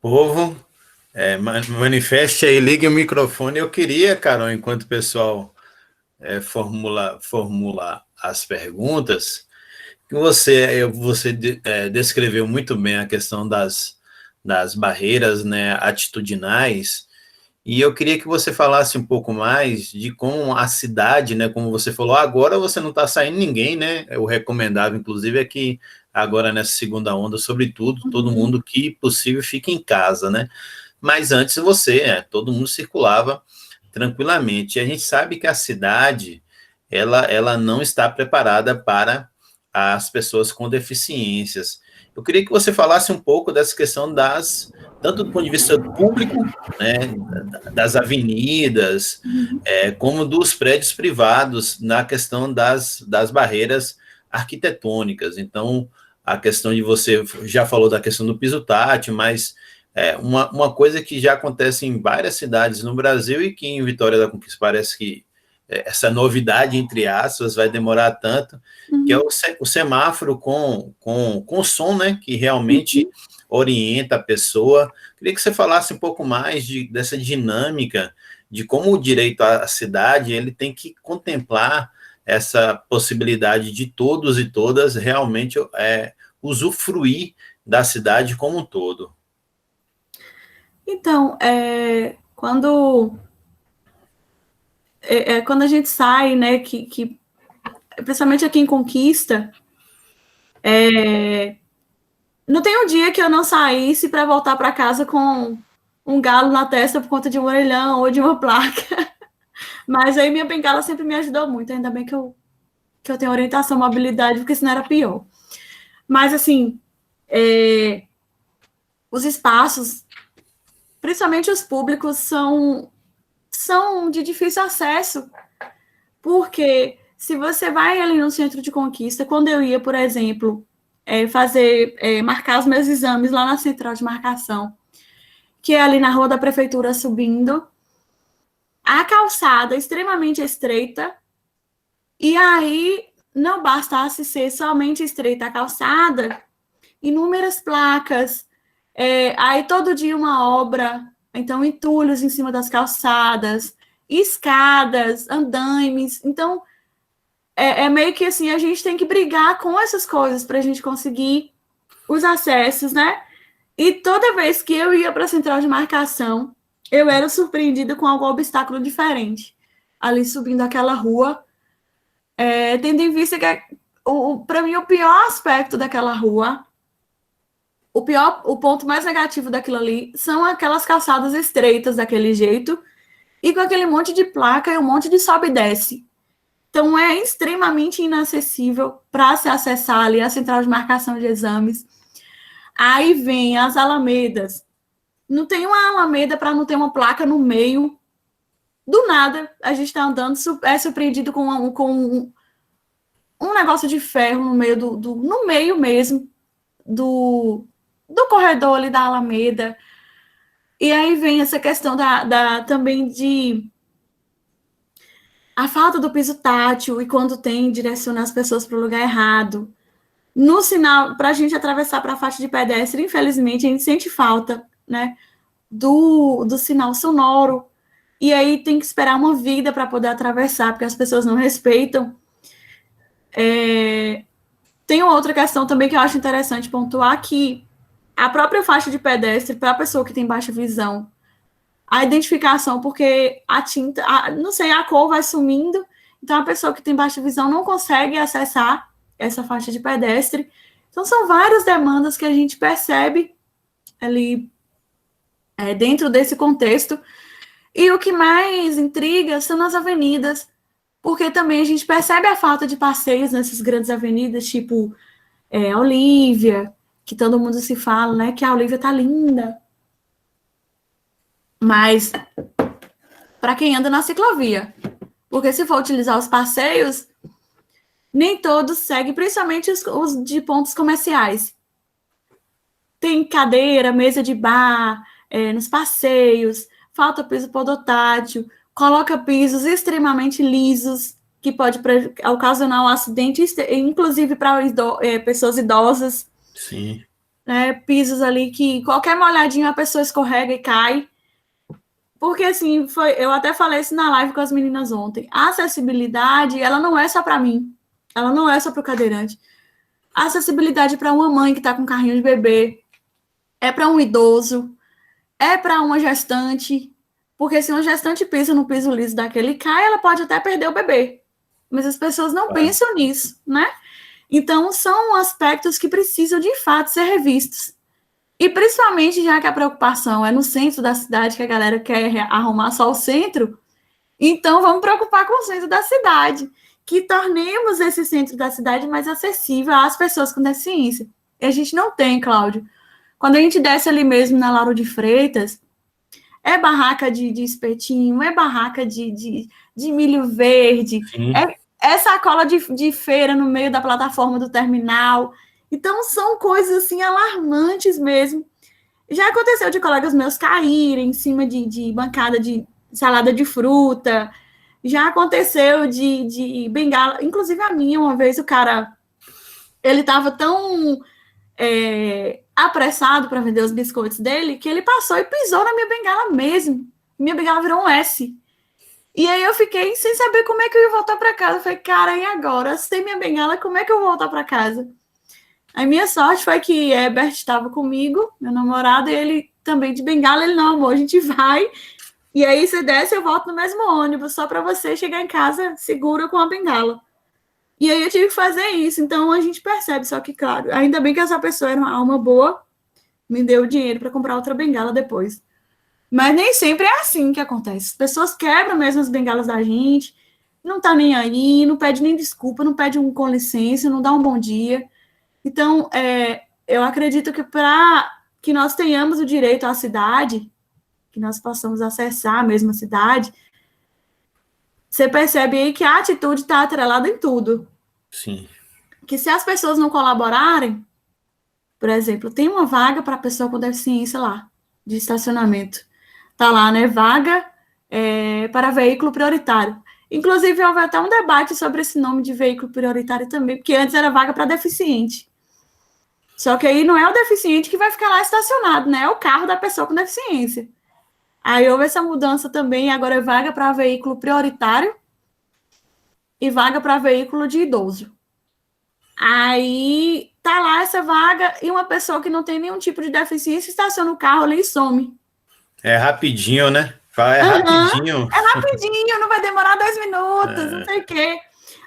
Povo, manifeste aí, ligue o microfone. Eu queria, Carol, enquanto o pessoal formula as perguntas, que você descreveu muito bem a questão das barreiras, né, atitudinais, e eu queria que você falasse um pouco mais de como a cidade, né, como você falou, agora você não está saindo ninguém, né, o recomendável, inclusive, é que agora nessa segunda onda, sobretudo, todo mundo que possível fique em casa, né, mas antes todo mundo circulava tranquilamente, e a gente sabe que a cidade, ela não está preparada para as pessoas com deficiências. Eu queria que você falasse um pouco dessa questão tanto do ponto de vista público, né, das avenidas, como dos prédios privados, na questão das barreiras arquitetônicas. Então, a questão de você já falou da questão do piso tátil, mas uma coisa que já acontece em várias cidades no Brasil e que em Vitória da Conquista parece que essa novidade, entre aspas, vai demorar tanto, que é o semáforo com som, né, que realmente orienta a pessoa. Queria que você falasse um pouco mais dessa dinâmica, de como o direito à cidade ele tem que contemplar essa possibilidade de todos e todas realmente usufruir da cidade como um todo. Então, quando a gente sai, né, principalmente aqui em Conquista, não tem um dia que eu não saísse para voltar para casa com um galo na testa por conta de um orelhão ou de uma placa. Mas aí minha bengala sempre me ajudou muito, ainda bem que eu tenho orientação, mobilidade, porque senão era pior. Mas, assim, os espaços, principalmente os públicos, são de difícil acesso, porque se você vai ali no centro de Conquista, quando eu ia, por exemplo, marcar os meus exames lá na central de marcação, que é ali na rua da prefeitura subindo, a calçada é extremamente estreita, e aí não bastasse ser somente estreita a calçada, inúmeras placas, aí todo dia uma obra, então entulhos em cima das calçadas, escadas, andaimes, então é meio que assim, a gente tem que brigar com essas coisas para a gente conseguir os acessos, né? E toda vez que eu ia para a central de marcação, eu era surpreendida com algum obstáculo diferente. Ali subindo aquela rua, tendo em vista que, para mim, o pior aspecto daquela rua, o ponto mais negativo daquilo ali, são aquelas calçadas estreitas daquele jeito, e com aquele monte de placa e um monte de sobe e desce. Então, é extremamente inacessível para se acessar ali a central de marcação de exames. Aí vem as alamedas. Não tem uma alameda para não ter uma placa no meio. Do nada, a gente está andando, é surpreendido com um negócio de ferro no meio no meio mesmo do corredor ali da alameda. E aí vem essa questão também de a falta do piso tátil e quando tem, direcionar as pessoas para o lugar errado. No sinal, para a gente atravessar para a faixa de pedestre, infelizmente, a gente sente falta, né, do sinal sonoro. E aí tem que esperar uma vida para poder atravessar, porque as pessoas não respeitam. Tem uma outra questão também que eu acho interessante pontuar, que a própria faixa de pedestre, para a pessoa que tem baixa visão, a identificação, porque a tinta, não sei, a cor vai sumindo, então a pessoa que tem baixa visão não consegue acessar essa faixa de pedestre. Então são várias demandas que a gente percebe ali dentro desse contexto. E o que mais intriga são as avenidas, porque também a gente percebe a falta de passeios nessas grandes avenidas, tipo a Olívia, que todo mundo se fala, né, que a Olívia tá linda. Mas para quem anda na ciclovia, porque se for utilizar os passeios, nem todos seguem, principalmente os de pontos comerciais. Tem cadeira, mesa de bar, nos passeios, falta piso podotátil, coloca pisos extremamente lisos, que pode ocasionar um acidente, inclusive para pessoas idosas. Sim. Pisos ali que qualquer molhadinho a pessoa escorrega e cai. Porque, assim, eu até falei isso na live com as meninas ontem. A acessibilidade, ela não é só para mim. Ela não é só para o cadeirante. A acessibilidade para uma mãe que está com carrinho de bebê, é para um idoso, é para uma gestante. Porque se uma gestante pisa no piso liso daquele e cai, ela pode até perder o bebê. Mas as pessoas não pensam nisso, né? Então, são aspectos que precisam, de fato, ser revistos. E principalmente, já que a preocupação é no centro da cidade, que a galera quer arrumar só o centro, então vamos preocupar com o centro da cidade, que tornemos esse centro da cidade mais acessível às pessoas com deficiência. E a gente não tem, Cláudio. Quando a gente desce ali mesmo na Lauro de Freitas, é barraca de espetinho, é barraca de milho verde, é sacola de feira no meio da plataforma do terminal. Então, são coisas, assim, alarmantes mesmo. Já aconteceu de colegas meus caírem em cima de bancada de salada de fruta. Já aconteceu de bengala. Inclusive, a minha, uma vez, o cara, ele estava tão apressado para vender os biscoitos dele, que ele passou e pisou na minha bengala mesmo. Minha bengala virou um S. E aí eu fiquei sem saber como é que eu ia voltar para casa. Eu falei, cara, e agora? Se tem minha bengala, como é que eu vou voltar para casa? A minha sorte foi que Herbert estava comigo, meu namorado, e ele também de bengala. Ele, não, amor, a gente vai, e aí você desce e eu volto no mesmo ônibus, só para você chegar em casa segura com a bengala. E aí eu tive que fazer isso, então a gente percebe, só que, claro, ainda bem que essa pessoa era uma alma boa, me deu dinheiro para comprar outra bengala depois. Mas nem sempre é assim que acontece. As pessoas quebram mesmo as bengalas da gente, não tá nem aí, não pede nem desculpa, não pede um com licença, não dá um bom dia. Então, eu acredito que para que nós tenhamos o direito à cidade, que nós possamos acessar a mesma cidade, você percebe aí que a atitude está atrelada em tudo. Sim. Que se as pessoas não colaborarem, por exemplo, tem uma vaga para pessoa com deficiência lá, de estacionamento. Está lá, né? Vaga para veículo prioritário. Inclusive, houve até um debate sobre esse nome de veículo prioritário também, porque antes era vaga para deficiente. Só que aí não é o deficiente que vai ficar lá estacionado, né? É o carro da pessoa com deficiência. Aí houve essa mudança também, agora é vaga para veículo prioritário. e vaga para veículo de idoso. Aí tá lá essa vaga e uma pessoa que não tem nenhum tipo de deficiência estaciona o carro ali e some. É rapidinho, né? É rapidinho. É rapidinho, não vai demorar 2 minutos, não sei o quê.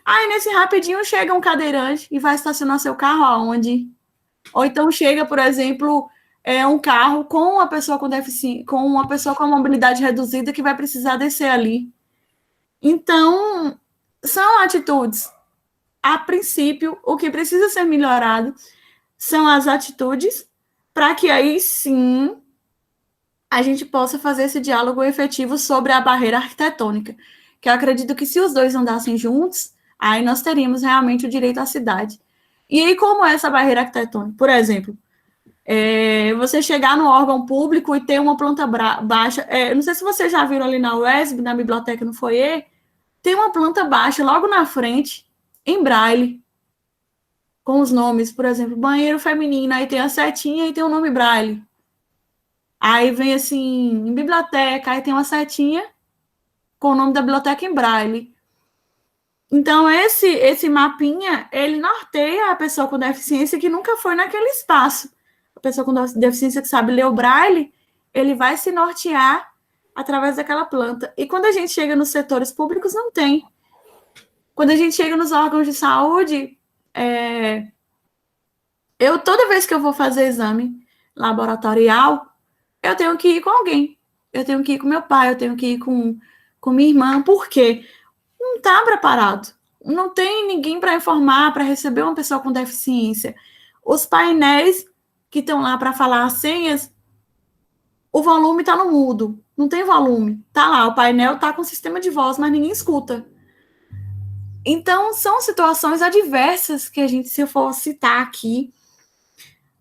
Aí nesse rapidinho chega um cadeirante e vai estacionar seu carro aonde? Ou então chega, por exemplo, um carro com uma pessoa com deficiência, com uma pessoa com mobilidade reduzida que vai precisar descer ali. Então, são atitudes. A princípio, o que precisa ser melhorado são as atitudes para que aí sim a gente possa fazer esse diálogo efetivo sobre a barreira arquitetônica. Que eu acredito que se os dois andassem juntos, aí nós teríamos realmente o direito à cidade. E aí, como é essa barreira arquitetônica? Por exemplo, você chegar no órgão público e ter uma planta baixa. Não sei se vocês já viram ali na UESB, na biblioteca, no foyer, tem uma planta baixa logo na frente, em braille, com os nomes, por exemplo, banheiro feminino, aí tem a setinha e tem o nome braille. Aí vem assim, em biblioteca, aí tem uma setinha com o nome da biblioteca em braille. Então, esse mapinha, ele norteia a pessoa com deficiência que nunca foi naquele espaço. A pessoa com deficiência que sabe ler o braille, ele vai se nortear através daquela planta. E quando a gente chega nos setores públicos, não tem. Quando a gente chega nos órgãos de saúde, toda vez que eu vou fazer exame laboratorial, eu tenho que ir com alguém. Eu tenho que ir com meu pai, eu tenho que ir com minha irmã. Por quê? Não está preparado. Não tem ninguém para informar, para receber uma pessoa com deficiência. Os painéis que estão lá para falar as senhas, o volume está no mudo. Não tem volume. Está lá, o painel está com sistema de voz, mas ninguém escuta. Então, são situações adversas que a gente, se eu for citar aqui,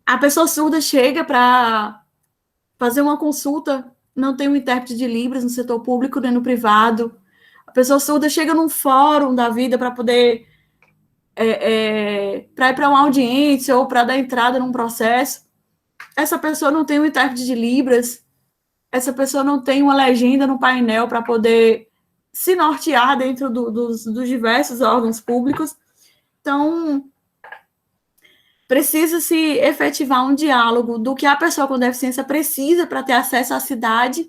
a pessoa surda chega para fazer uma consulta, não tem um intérprete de Libras no setor público nem no privado. A pessoa surda chega num fórum da vida para poder para ir para uma audiência ou para dar entrada num processo. Essa pessoa não tem um intérprete de Libras, essa pessoa não tem uma legenda no painel para poder se nortear dentro dos diversos órgãos públicos. Então, precisa-se efetivar um diálogo do que a pessoa com deficiência precisa para ter acesso à cidade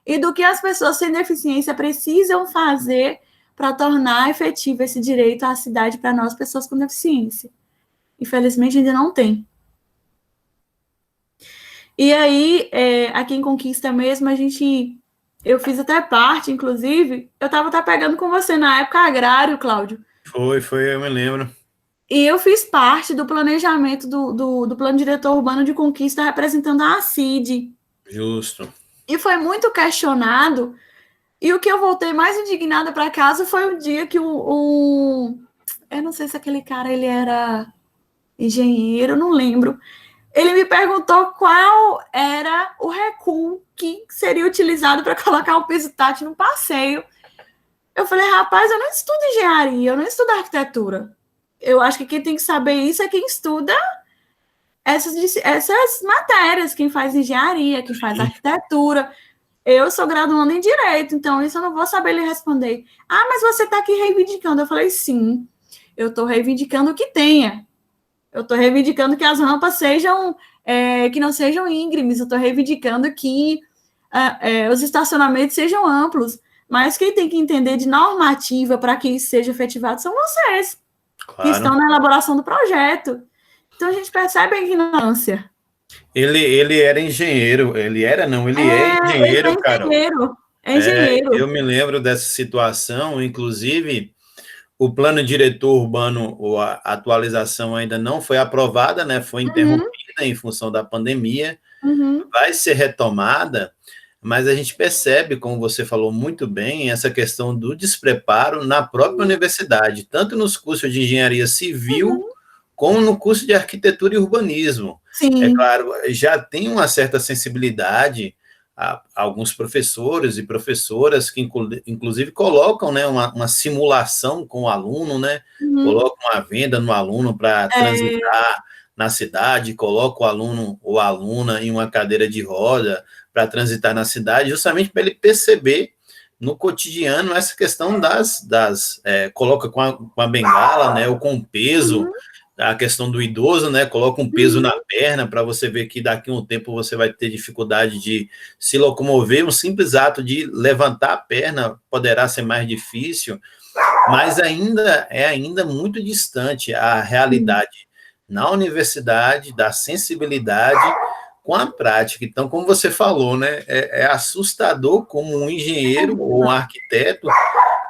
e do que as pessoas sem deficiência precisam fazer para tornar efetivo esse direito à cidade para nós, pessoas com deficiência. Infelizmente, ainda não tem. E aí, aqui em Conquista mesmo, eu fiz até parte, inclusive, eu estava até pegando com você na época agrário, Cláudio. Foi, eu me lembro. E eu fiz parte do planejamento do Plano Diretor Urbano de Conquista representando a CID. Justo. E foi muito questionado. E o que eu voltei mais indignada para casa foi o dia que eu não sei se aquele cara ele era engenheiro, não lembro. Ele me perguntou qual era o recuo que seria utilizado para colocar um piso tátil no passeio. Eu falei, rapaz, eu não estudo engenharia, eu não estudo arquitetura. Eu acho que quem tem que saber isso é quem estuda essas matérias, quem faz engenharia, quem faz arquitetura. Eu sou graduanda em Direito, então isso eu não vou saber lhe responder. Ah, mas você está aqui reivindicando. Eu falei, sim, eu estou reivindicando o que tenha. Eu estou reivindicando que as rampas sejam, que não sejam íngremes. Eu estou reivindicando que os estacionamentos sejam amplos. Mas quem tem que entender de normativa para que isso seja efetivado são vocês, claro, que estão na elaboração do projeto. Então, a gente percebe a ignorância. Ele era engenheiro, ele é engenheiro, Carol. É engenheiro. Eu me lembro dessa situação, inclusive, o plano diretor urbano, a atualização ainda não foi aprovada, né? Foi interrompida em função da pandemia, vai ser retomada, mas a gente percebe, como você falou muito bem, essa questão do despreparo na própria universidade, tanto nos cursos de engenharia civil, como no curso de arquitetura e urbanismo. Sim. É claro, já tem uma certa sensibilidade a alguns professores e professoras que, inclusive, colocam, né, uma simulação com o aluno, né? Colocam uma venda no aluno para transitar na cidade, colocam o aluno ou a aluna em uma cadeira de roda para transitar na cidade, justamente para ele perceber no cotidiano essa questão coloca com a bengala, né, ou com o peso, a questão do idoso, né, coloca um peso na perna para você ver que daqui a um tempo você vai ter dificuldade de se locomover, um simples ato de levantar a perna poderá ser mais difícil, mas ainda muito distante a realidade na universidade, da sensibilidade com a prática. Então, como você falou, né, é assustador como um engenheiro ou um arquiteto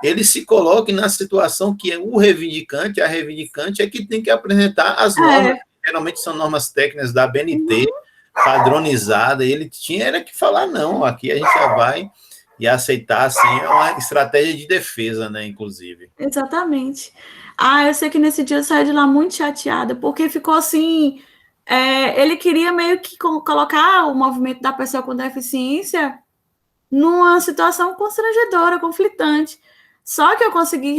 ele se coloque na situação que é o reivindicante, a reivindicante é que tem que apresentar as normas, geralmente são normas técnicas da BNT, padronizada, e ele era que falar, não, aqui a gente já vai e aceitar, assim, é uma estratégia de defesa, né, inclusive. Exatamente. Eu sei que nesse dia eu saí de lá muito chateada, porque ficou assim, ele queria meio que colocar o movimento da pessoa com deficiência numa situação constrangedora, conflitante. Só que eu consegui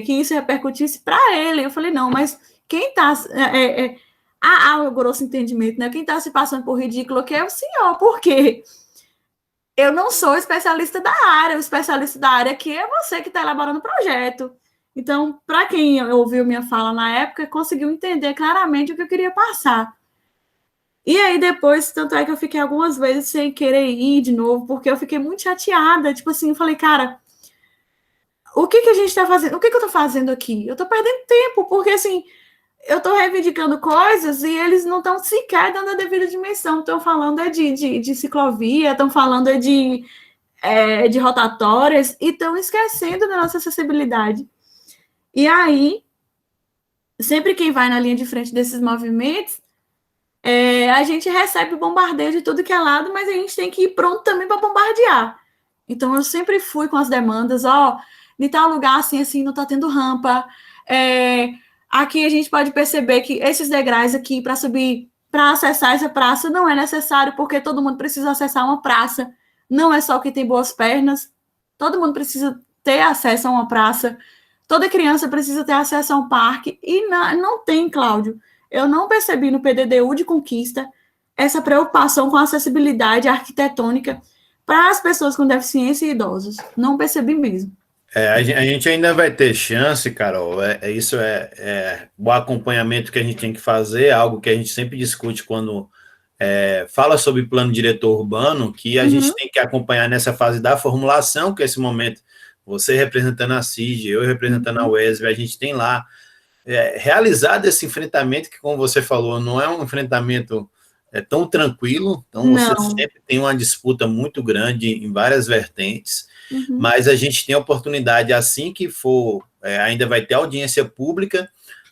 que isso repercutisse para ele. Eu falei, não, mas quem está... o grosso entendimento, né? Quem está se passando por ridículo aqui é o senhor. Por quê? Eu não sou especialista da área. O especialista da área aqui é você que está elaborando o projeto. Então, para quem ouviu minha fala na época, conseguiu entender claramente o que eu queria passar. E aí depois, tanto é que eu fiquei algumas vezes sem querer ir de novo, porque eu fiquei muito chateada. Tipo assim, eu falei, cara, o que a gente está fazendo? O que eu estou fazendo aqui? Eu estou perdendo tempo, porque assim, eu estou reivindicando coisas e eles não estão sequer dando a devida dimensão. Estão falando de ciclovia, estão falando de rotatórias e estão esquecendo da nossa acessibilidade. E aí, sempre quem vai na linha de frente desses movimentos, a gente recebe bombardeio de tudo que é lado, mas a gente tem que ir pronto também para bombardear. Então, eu sempre fui com as demandas, de tal lugar assim, não está tendo rampa. Aqui a gente pode perceber que esses degraus aqui para subir, para acessar essa praça, não é necessário, porque todo mundo precisa acessar uma praça. Não é só quem tem boas pernas. Todo mundo precisa ter acesso a uma praça. Toda criança precisa ter acesso a um parque. E não tem, Cláudio. Eu não percebi no PDDU de Conquista essa preocupação com a acessibilidade arquitetônica para as pessoas com deficiência e idosos. Não percebi mesmo. A gente ainda vai ter chance, Carol. Isso o acompanhamento que a gente tem que fazer, algo que a gente sempre discute quando fala sobre plano diretor urbano, que a gente tem que acompanhar nessa fase da formulação, que é esse momento, você representando a CIG, eu representando a UESB, a gente tem lá realizado esse enfrentamento, que como você falou, não é um enfrentamento tão tranquilo, então você sempre tem uma disputa muito grande em várias vertentes, mas a gente tem a oportunidade, assim que for, ainda vai ter audiência pública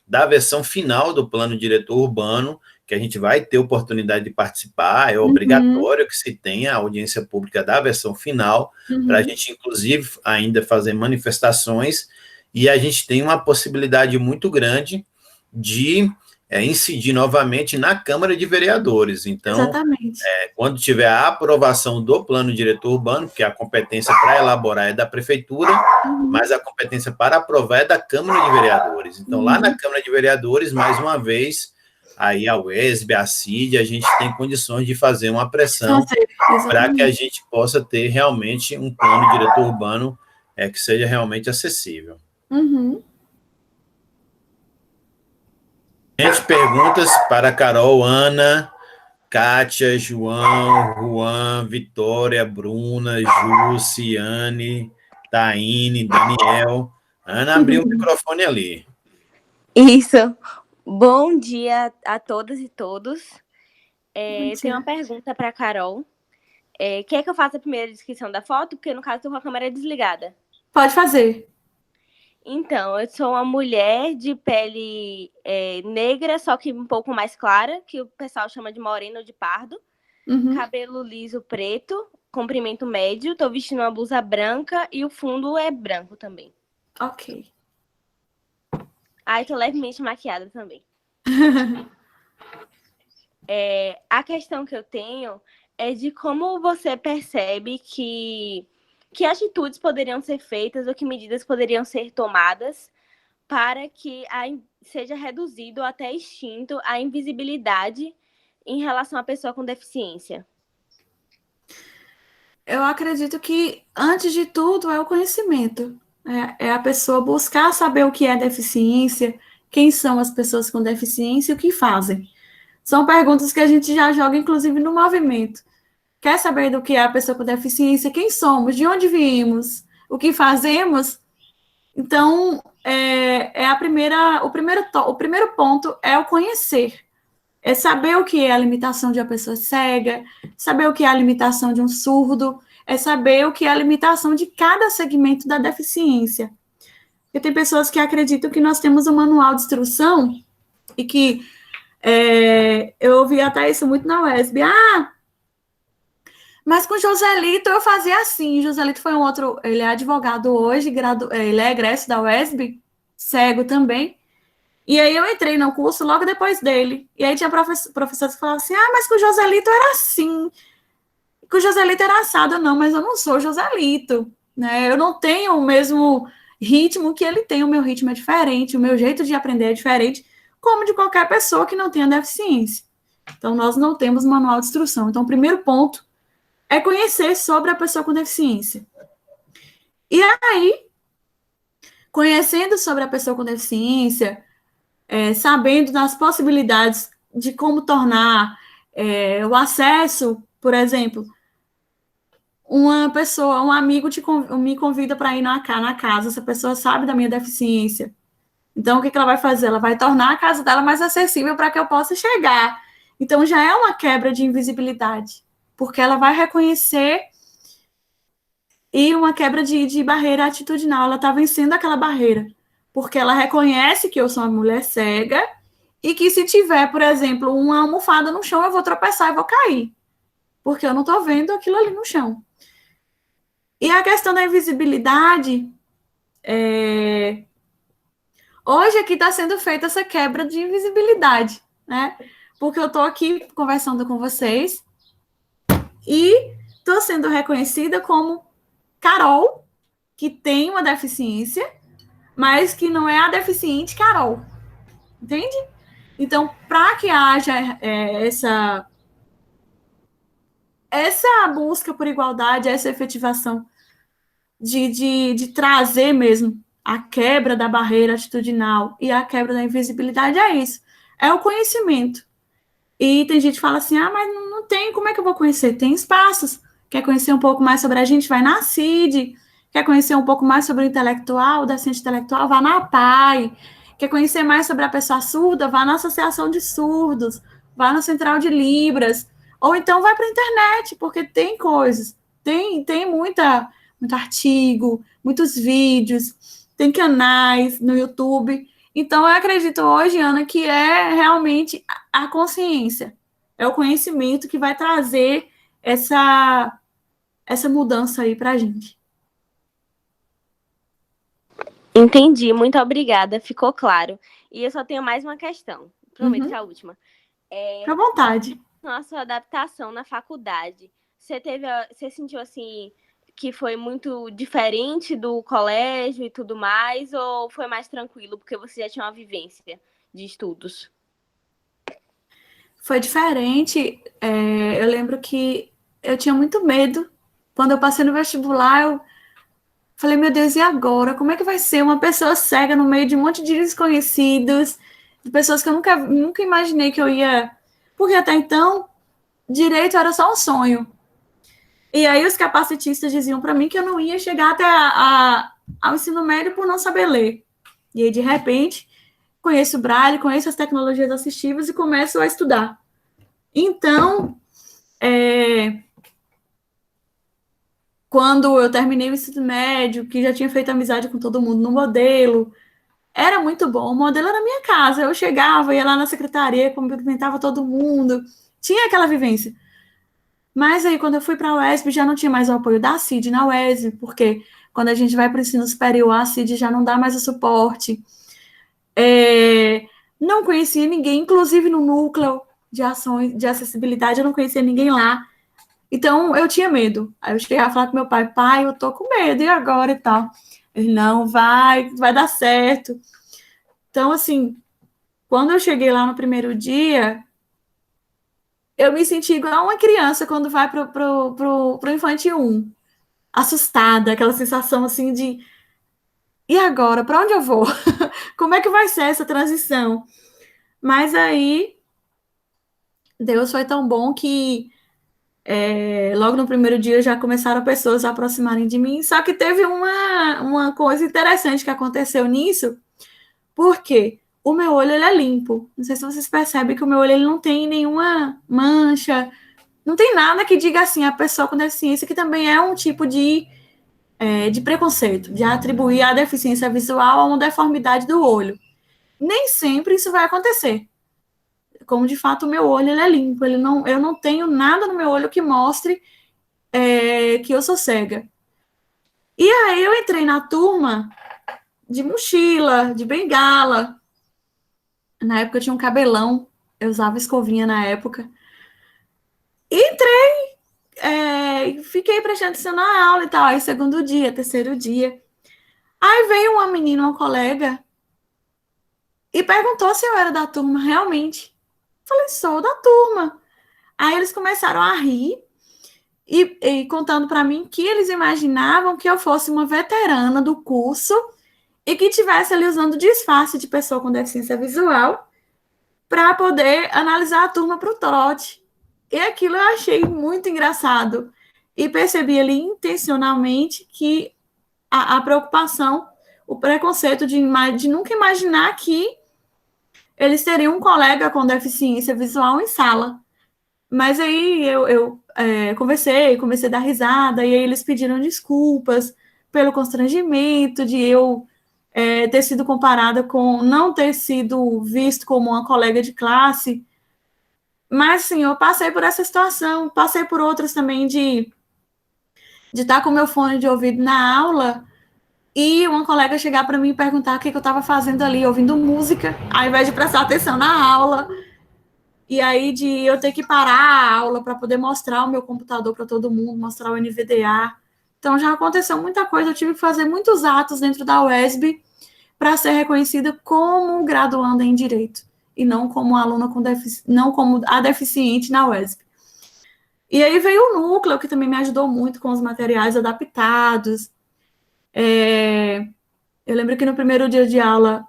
da versão final do plano diretor urbano, que a gente vai ter oportunidade de participar, é obrigatório que se tenha a audiência pública da versão final, para a gente, inclusive, ainda fazer manifestações, e a gente tem uma possibilidade muito grande de incidir novamente na Câmara de Vereadores. Então, quando tiver a aprovação do plano diretor urbano, porque a competência para elaborar é da Prefeitura, mas a competência para aprovar é da Câmara de Vereadores. Então, lá na Câmara de Vereadores, mais uma vez, aí a UESB, a CID, a gente tem condições de fazer uma pressão para que a gente possa ter realmente um plano diretor urbano que seja realmente acessível. Gente, perguntas para Carol, Ana, Kátia, João, Juan, Vitória, Bruna, Ju, Ciane, Taine, Daniel. Ana abriu o microfone ali. Isso. Bom dia a todas e todos. Tenho uma pergunta para a Carol. Quer que eu faça a primeira descrição da foto? Porque, no caso, estou com a câmera desligada. Pode fazer. Então, eu sou uma mulher de pele negra, só que um pouco mais clara, que o pessoal chama de moreno ou de pardo. Cabelo liso preto, comprimento médio. Estou vestindo uma blusa branca e o fundo é branco também. Ok. Estou levemente maquiada também. A questão que eu tenho é de como você percebe que atitudes poderiam ser feitas ou que medidas poderiam ser tomadas para que seja reduzido até extinto a invisibilidade em relação à pessoa com deficiência. Eu acredito que, antes de tudo, é o conhecimento. É a pessoa buscar saber o que é deficiência, quem são as pessoas com deficiência e o que fazem. São perguntas que a gente já joga, inclusive, no movimento. Quer saber do que é a pessoa com deficiência? Quem somos? De onde viemos? O que fazemos? Então, o primeiro ponto é o conhecer. É saber o que é a limitação de uma pessoa cega, saber o que é a limitação de um surdo, é saber o que é a limitação de cada segmento da deficiência. Porque tem pessoas que acreditam que nós temos um manual de instrução e que eu ouvi até isso muito na UESB. Mas com o Joselito eu fazia assim. Joselito foi um outro, ele é advogado hoje, ele é egresso da UESB, cego também. E aí eu entrei no curso logo depois dele. E aí tinha professores que falavam assim, mas com o Joselito era assim. Com o Joselito era assado. Não, mas eu não sou Joselito. Né? Eu não tenho o mesmo ritmo que ele tem. O meu ritmo é diferente, o meu jeito de aprender é diferente, como de qualquer pessoa que não tenha deficiência. Então, nós não temos manual de instrução. Então, o primeiro ponto é conhecer sobre a pessoa com deficiência. E aí, conhecendo sobre a pessoa com deficiência, sabendo das possibilidades de como tornar o acesso, por exemplo, uma pessoa, um amigo me convida para ir na casa, essa pessoa sabe da minha deficiência. Então, o que ela vai fazer? Ela vai tornar a casa dela mais acessível para que eu possa chegar. Então, já é uma quebra de invisibilidade, porque ela vai reconhecer e uma quebra de barreira atitudinal. Ela está vencendo aquela barreira, porque ela reconhece que eu sou uma mulher cega e que se tiver, por exemplo, uma almofada no chão, eu vou tropeçar e vou cair, porque eu não estou vendo aquilo ali no chão. E a questão da invisibilidade, hoje aqui está sendo feita essa quebra de invisibilidade, né? Porque eu estou aqui conversando com vocês e estou sendo reconhecida como Carol, que tem uma deficiência, mas que não é a deficiente Carol. Entende? Então, para que haja essa busca por igualdade, essa efetivação de trazer mesmo a quebra da barreira atitudinal e a quebra da invisibilidade, é isso. É o conhecimento. E tem gente que fala assim, mas não tem, como é que eu vou conhecer? Tem espaços. Quer conhecer um pouco mais sobre a gente? Vai na CID. Quer conhecer um pouco mais sobre o intelectual, da ciência intelectual? Vá na APAE. Quer conhecer mais sobre a pessoa surda? Vá na Associação de Surdos. Vá na Central de Libras. Ou então vai para a internet, porque tem coisas. Tem muito artigo, muitos vídeos, tem canais no YouTube. Então, eu acredito hoje, Ana, que é realmente a consciência, é o conhecimento que vai trazer essa mudança aí para a gente. Entendi, muito obrigada, ficou claro. E eu só tenho mais uma questão, prometo que é a última. Fica à vontade. Na sua adaptação na faculdade, você sentiu assim que foi muito diferente do colégio e tudo mais, ou foi mais tranquilo porque você já tinha uma vivência de estudos? Foi diferente. Eu lembro que eu tinha muito medo. Quando eu passei no vestibular, eu falei, meu Deus, e agora? Como é que vai ser uma pessoa cega no meio de um monte de desconhecidos, de pessoas que eu nunca imaginei que eu ia... Porque até então, direito era só um sonho. E aí os capacitistas diziam para mim que eu não ia chegar até ao ensino médio por não saber ler. E aí, de repente, conheço o Braille, conheço as tecnologias assistivas e começo a estudar. Então, quando eu terminei o ensino médio, que já tinha feito amizade com todo mundo no modelo, era muito bom. O modelo era minha casa. Eu chegava, ia lá na secretaria, cumprimentava todo mundo. Tinha aquela vivência. Mas aí, quando eu fui para a UESB, já não tinha mais o apoio da CID na UESB, porque quando a gente vai para o ensino superior, a CID já não dá mais o suporte. Não conhecia ninguém, inclusive no núcleo de ações de acessibilidade, eu não conhecia ninguém lá. Então, eu tinha medo. Aí eu chegava a falar com meu pai, eu tô com medo, e agora e tal? Ele, não, vai dar certo. Então, assim, quando eu cheguei lá no primeiro dia, eu me senti igual uma criança quando vai pro infantil 1, assustada, aquela sensação assim de e agora, para onde eu vou? Como é que vai ser essa transição? Mas aí Deus foi tão bom que logo no primeiro dia já começaram pessoas a aproximarem de mim. Só que teve uma coisa interessante que aconteceu nisso, porque o meu olho ele é limpo. Não sei se vocês percebem que o meu olho ele não tem nenhuma mancha, não tem nada que diga assim a pessoa com deficiência, que também é um tipo de preconceito, de atribuir a deficiência visual a uma deformidade do olho. Nem sempre isso vai acontecer. Como de fato o meu olho ele é limpo, eu não tenho nada no meu olho que mostre que eu sou cega. E aí eu entrei na turma de mochila, de bengala. Na época eu tinha um cabelão, eu usava escovinha na época. Entrei, fiquei prestando atenção na aula e tal. Aí segundo dia, terceiro dia. Aí veio uma menina, uma colega, e perguntou se eu era da turma realmente. Falei, sou da turma. Aí eles começaram a rir e contando para mim que eles imaginavam que eu fosse uma veterana do curso e que estivesse ali usando disfarce de pessoa com deficiência visual para poder analisar a turma para o trote. E aquilo eu achei muito engraçado. E percebi ali intencionalmente que a preocupação, o preconceito de nunca imaginar que eles teriam um colega com deficiência visual em sala. Mas aí eu comecei a dar risada, e aí eles pediram desculpas pelo constrangimento de eu ter sido comparada com não ter sido visto como uma colega de classe. Mas, sim, eu passei por essa situação, passei por outras também de estar com meu fone de ouvido na aula e uma colega chegar para mim e perguntar o que eu estava fazendo ali, ouvindo música, ao invés de prestar atenção na aula. E aí de eu ter que parar a aula para poder mostrar o meu computador para todo mundo, mostrar o NVDA. Então já aconteceu muita coisa, eu tive que fazer muitos atos dentro da UESB para ser reconhecida como graduanda em Direito, e não como aluna com não como a deficiente na UESB. E aí veio o núcleo, que também me ajudou muito com os materiais adaptados. Eu lembro que no primeiro dia de aula,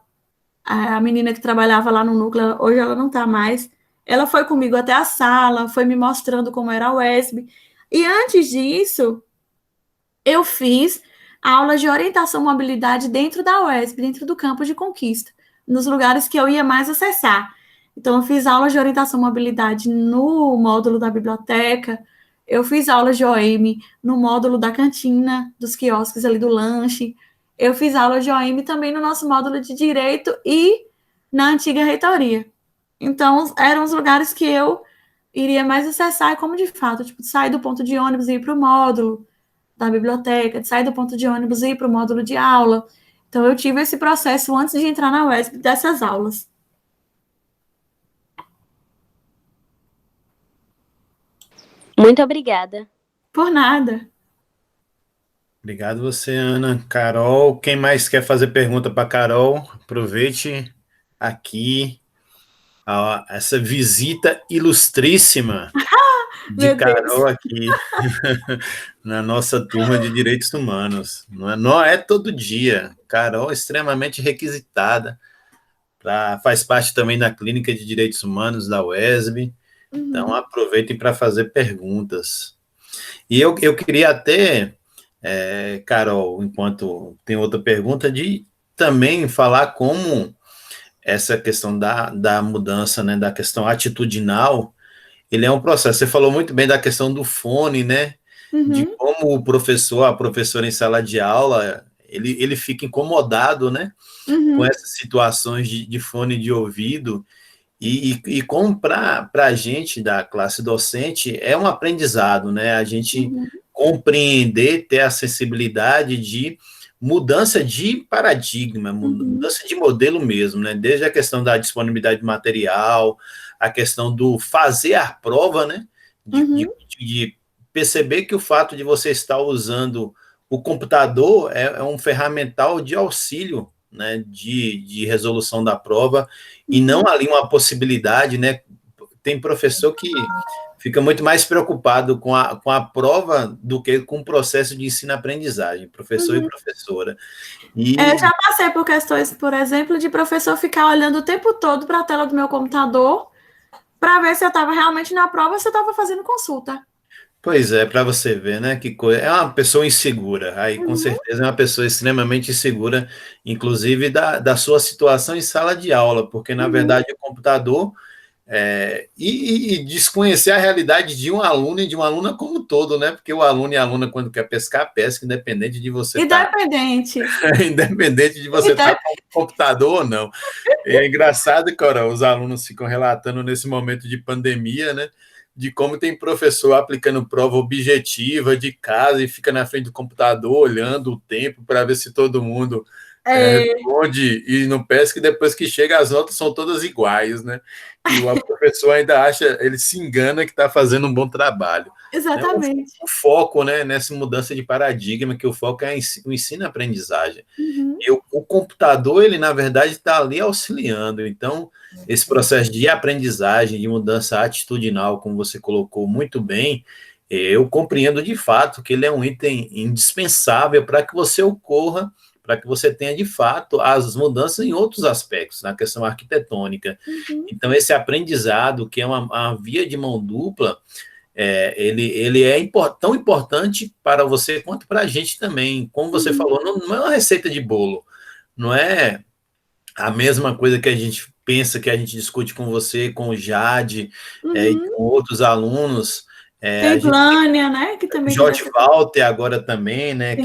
a menina que trabalhava lá no núcleo, hoje ela não está mais, ela foi comigo até a sala, foi me mostrando como era a UESB. E antes disso, eu fiz aulas de orientação à mobilidade dentro da UESB, dentro do campo de Conquista, nos lugares que eu ia mais acessar. Então, eu fiz aulas de orientação à mobilidade no módulo da biblioteca, eu fiz aulas de OM no módulo da cantina, dos quiosques ali do lanche, eu fiz aulas de OM também no nosso módulo de Direito e na antiga reitoria. Então, eram os lugares que eu iria mais acessar, e como de fato, tipo, sair do ponto de ônibus e ir para o módulo da biblioteca, de sair do ponto de ônibus e ir para o módulo de aula. Então, eu tive esse processo antes de entrar na UESB dessas aulas. Muito obrigada. Por nada. Obrigado você, Ana. Carol, quem mais quer fazer pergunta para Carol? Aproveite aqui essa visita ilustríssima de Carol aqui na nossa turma de Direitos Humanos. Não é todo dia. Carol é extremamente requisitada, faz parte também da Clínica de Direitos Humanos da UESB. Então, aproveitem para fazer perguntas. E eu queria até, Carol, enquanto tem outra pergunta, de também falar como essa questão da mudança, né, da questão atitudinal, ele é um processo. Você falou muito bem da questão do fone, né? De como o professor, a professora em sala de aula, ele fica incomodado, né? Com essas situações de fone de ouvido. E como para a gente da classe docente é um aprendizado, né? A gente compreender, ter a sensibilidade de mudança de paradigma, mudança de modelo mesmo, né? Desde a questão da disponibilidade de material, a questão do fazer a prova, né? De perceber que o fato de você estar usando o computador é um ferramental de auxílio, né? De resolução da prova, e não ali uma possibilidade, né? tem professor que fica muito mais preocupado com a prova do que com o processo de ensino-aprendizagem, professor e professora. Eu já passei por questões, por exemplo, de professor ficar olhando o tempo todo para a tela do meu computador para ver se eu estava realmente na prova ou se eu estava fazendo consulta. Pois é, para você ver, né? Que coisa. É uma pessoa insegura. Aí, com certeza, é uma pessoa extremamente insegura, inclusive da sua situação em sala de aula, porque, na verdade, o computador. E desconhecer a realidade de um aluno e de uma aluna como um todo, né? Porque o aluno e a aluna, quando quer pescar, pesca, independente de você independente de você estar com o computador ou não. É engraçado, cara, os alunos ficam relatando nesse momento de pandemia, né? De como tem professor aplicando prova objetiva de casa e fica na frente do computador olhando o tempo para ver se todo mundo responde e não pesca, e depois que chega as notas são todas iguais, né? E o professor ainda acha, ele se engana que está fazendo um bom trabalho. Exatamente. O foco, né, nessa mudança de paradigma, que o foco é o ensino-aprendizagem. E o computador, ele, na verdade, está ali auxiliando. Então, esse processo de aprendizagem, de mudança atitudinal, como você colocou muito bem, eu compreendo de fato que ele é um item indispensável para que você ocorra, para que você tenha, de fato, as mudanças em outros aspectos, na questão arquitetônica. Então, esse aprendizado, que é uma via de mão dupla, ele é tão importante para você quanto para a gente também. Como você falou, não é uma receita de bolo, não é a mesma coisa que a gente pensa, que a gente discute com você, com o Jade, e com outros alunos. Tem Glânia, né? Que também Jorge Walter agora também, né?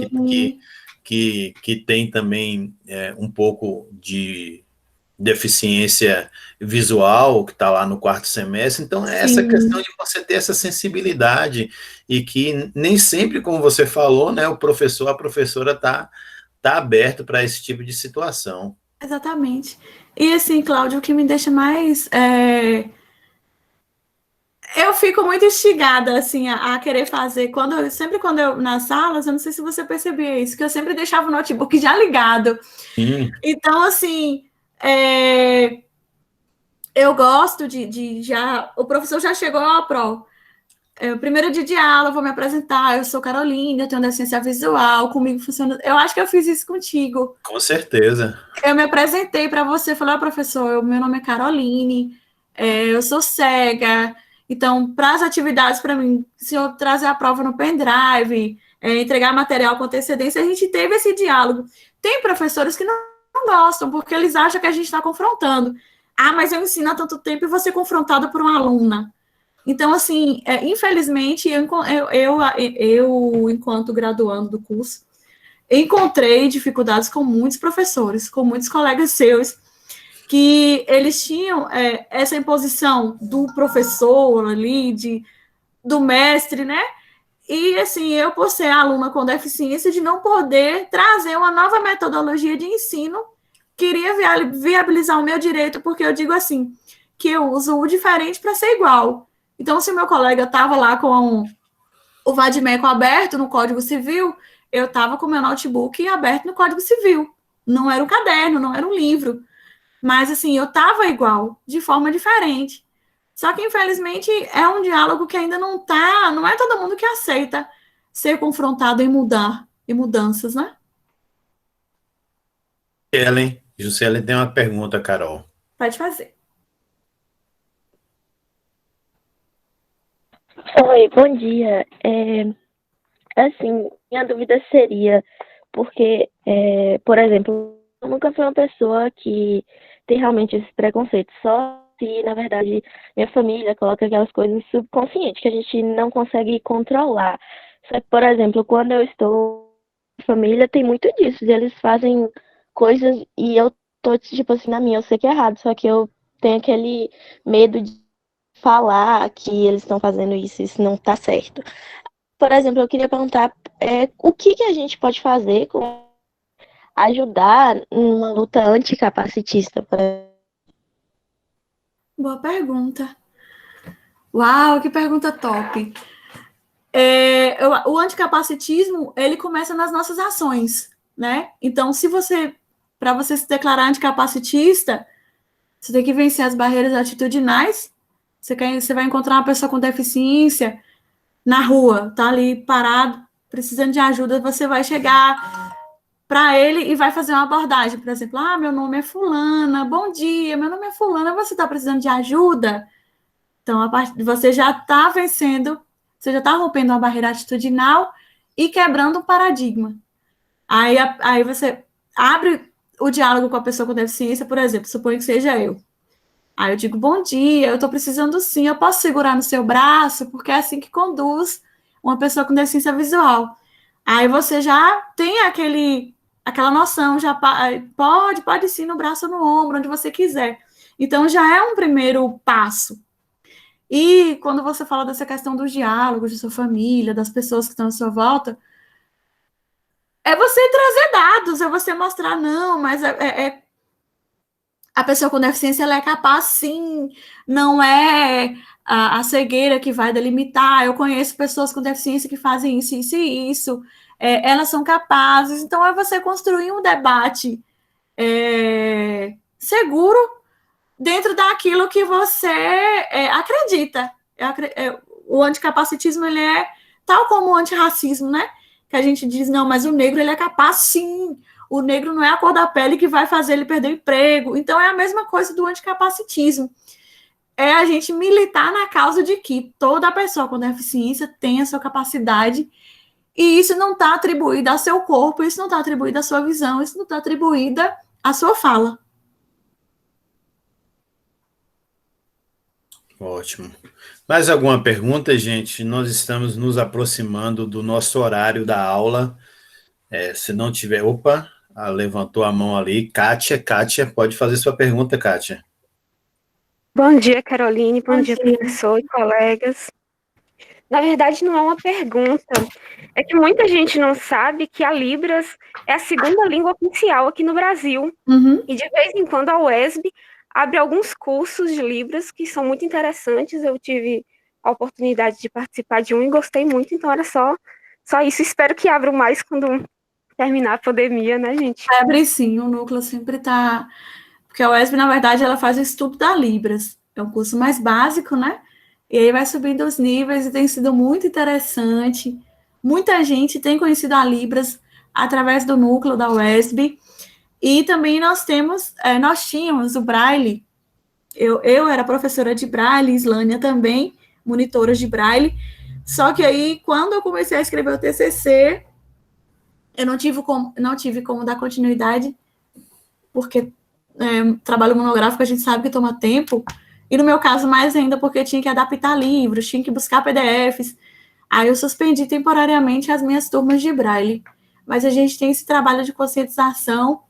Que tem também um pouco de deficiência visual, que está lá no 4º semestre. Então, é essa questão de você ter essa sensibilidade e que nem sempre, como você falou, né, o professor, a professora tá aberto para esse tipo de situação. Exatamente. E assim, Cláudio, o que me deixa mais... Eu fico muito instigada, assim, a querer fazer. Sempre quando eu, nas salas, eu não sei se você percebia isso, que eu sempre deixava o notebook já ligado. Então, assim, eu gosto de já... O professor já chegou ao pró. O primeiro dia de aula, eu vou me apresentar. Eu sou Carolina, eu tenho deficiência visual, comigo funciona... Eu acho que eu fiz isso contigo. Com certeza. Eu me apresentei para você, falei, professor, meu nome é Caroline, eu sou cega... Então, para as atividades, para mim, se eu trazer a prova no pendrive, entregar material com antecedência, a gente teve esse diálogo. Tem professores que não gostam, porque eles acham que a gente está confrontando. Ah, mas eu ensino há tanto tempo e vou ser confrontada por uma aluna. Então, assim, infelizmente, eu, enquanto graduando do curso, encontrei dificuldades com muitos professores, com muitos colegas seus, que eles tinham essa imposição do professor ali, do mestre, né? E, assim, eu, por ser aluna com deficiência, de não poder trazer uma nova metodologia de ensino, queria viabilizar o meu direito, porque eu digo assim, que eu uso o diferente para ser igual. Então, se o meu colega estava lá com o vadimeco aberto no Código Civil, eu estava com o meu notebook aberto no Código Civil. Não era um caderno, não era um livro. Mas, assim, eu estava igual, de forma diferente. Só que, infelizmente, é um diálogo que ainda não é todo mundo que aceita ser confrontado em mudanças, né? Juscelin tem uma pergunta, Carol. Pode fazer. Oi, bom dia. Assim, minha dúvida seria, porque, por exemplo, eu nunca fui uma pessoa que tem realmente esse preconceito, só se, na verdade, minha família coloca aquelas coisas subconscientes que a gente não consegue controlar. Só que, por exemplo, quando eu estou em família, tem muito disso, eles fazem coisas e eu tô, tipo assim, na minha, eu sei que é errado, só que eu tenho aquele medo de falar que eles estão fazendo isso não tá certo. Por exemplo, eu queria perguntar o que a gente pode fazer com ajudar numa luta anticapacitista, por exemplo? Boa pergunta. Uau, que pergunta top. O anticapacitismo, ele começa nas nossas ações, né? Então, para você se declarar anticapacitista, você tem que vencer as barreiras atitudinais, Você vai encontrar uma pessoa com deficiência na rua, tá ali parado, precisando de ajuda, você vai chegar para ele e vai fazer uma abordagem, por exemplo, meu nome é fulana, bom dia, meu nome é fulana, você está precisando de ajuda? Então, você já está vencendo, você já está rompendo uma barreira atitudinal e quebrando um paradigma. Aí você abre o diálogo com a pessoa com deficiência, por exemplo, suponho que seja eu. Aí eu digo, bom dia, eu estou precisando sim, eu posso segurar no seu braço, porque é assim que conduz uma pessoa com deficiência visual. Aí você já tem aquela noção, já pode sim, no braço ou no ombro, onde você quiser. Então, já é um primeiro passo. E quando você fala dessa questão dos diálogos, de sua família, das pessoas que estão à sua volta, é você trazer dados, é você mostrar, não, mas a pessoa com deficiência ela é capaz, sim, não é a cegueira que vai delimitar. Eu conheço pessoas com deficiência que fazem isso, isso e isso. Elas são capazes. Então, é você construir um debate seguro dentro daquilo que você acredita. O anticapacitismo, ele é tal como o antirracismo, né? Que a gente diz, não, mas o negro, ele é capaz, sim. O negro não é a cor da pele que vai fazer ele perder o emprego. Então, é a mesma coisa do anticapacitismo. É a gente militar na causa de que toda pessoa com deficiência tem a sua capacidade, e isso não está atribuído ao seu corpo, isso não está atribuído à sua visão, isso não está atribuído à sua fala. Ótimo. Mais alguma pergunta, gente? Nós estamos nos aproximando do nosso horário da aula. Se não tiver... Opa! Levantou a mão ali. Kátia, pode fazer sua pergunta, Kátia. Bom dia, Caroline. Bom dia, professor e colegas. Na verdade, não é uma pergunta. É que muita gente não sabe que a Libras é a segunda língua oficial aqui no Brasil. Uhum. E, de vez em quando, a UESB abre alguns cursos de Libras que são muito interessantes. Eu tive a oportunidade de participar de um e gostei muito. Então, era só isso. Espero que abram mais quando terminar a pandemia, né, gente? Abre sim, o núcleo sempre está... Porque a UESB, na verdade, ela faz o estudo da Libras. É um curso mais básico, né? E aí vai subindo os níveis e tem sido muito interessante. Muita gente tem conhecido a Libras através do núcleo da UESB. E também nós tínhamos o Braille. Eu era professora de Braille, Islânia também, monitora de Braille. Só que aí, quando eu comecei a escrever o TCC, eu não tive como dar continuidade, porque trabalho monográfico a gente sabe que toma tempo, e no meu caso mais ainda porque tinha que adaptar livros, tinha que buscar PDFs, aí eu suspendi temporariamente as minhas turmas de Braille, mas a gente tem esse trabalho de conscientização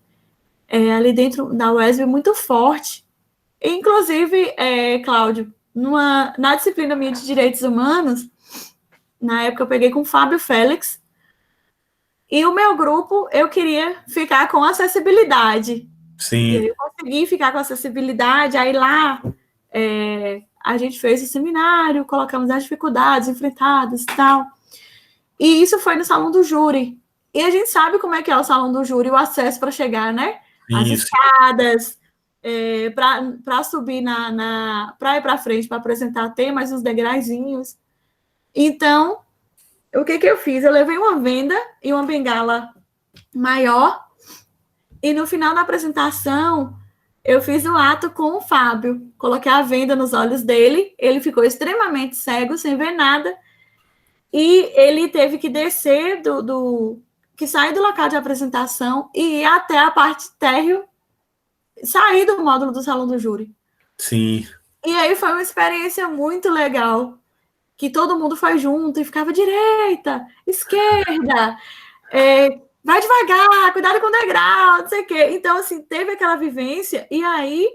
ali dentro da UESB muito forte, e, inclusive, Cláudio, na disciplina minha de Direitos Humanos, na época eu peguei com o Fábio Félix, e o meu grupo, eu queria ficar com acessibilidade. Sim. E aí eu consegui ficar com acessibilidade, aí lá a gente fez o seminário, colocamos as dificuldades enfrentadas e tal. E isso foi no Salão do Júri. E a gente sabe como é que é o Salão do Júri, o acesso para chegar, né? As escadas, para subir para ir para frente, para apresentar, tem mais uns degraizinhos. Então, o que eu fiz? Eu levei uma venda e uma bengala maior, e no final da apresentação, eu fiz um ato com o Fábio. Coloquei a venda nos olhos dele, ele ficou extremamente cego, sem ver nada, e ele teve que descer que sair do local de apresentação e ir até a parte térreo, sair do módulo do Salão do Júri. Sim. E aí foi uma experiência muito legal, que todo mundo foi junto e ficava direita, esquerda, vai devagar, cuidado com o degrau, não sei o quê. Então, assim, teve aquela vivência, e aí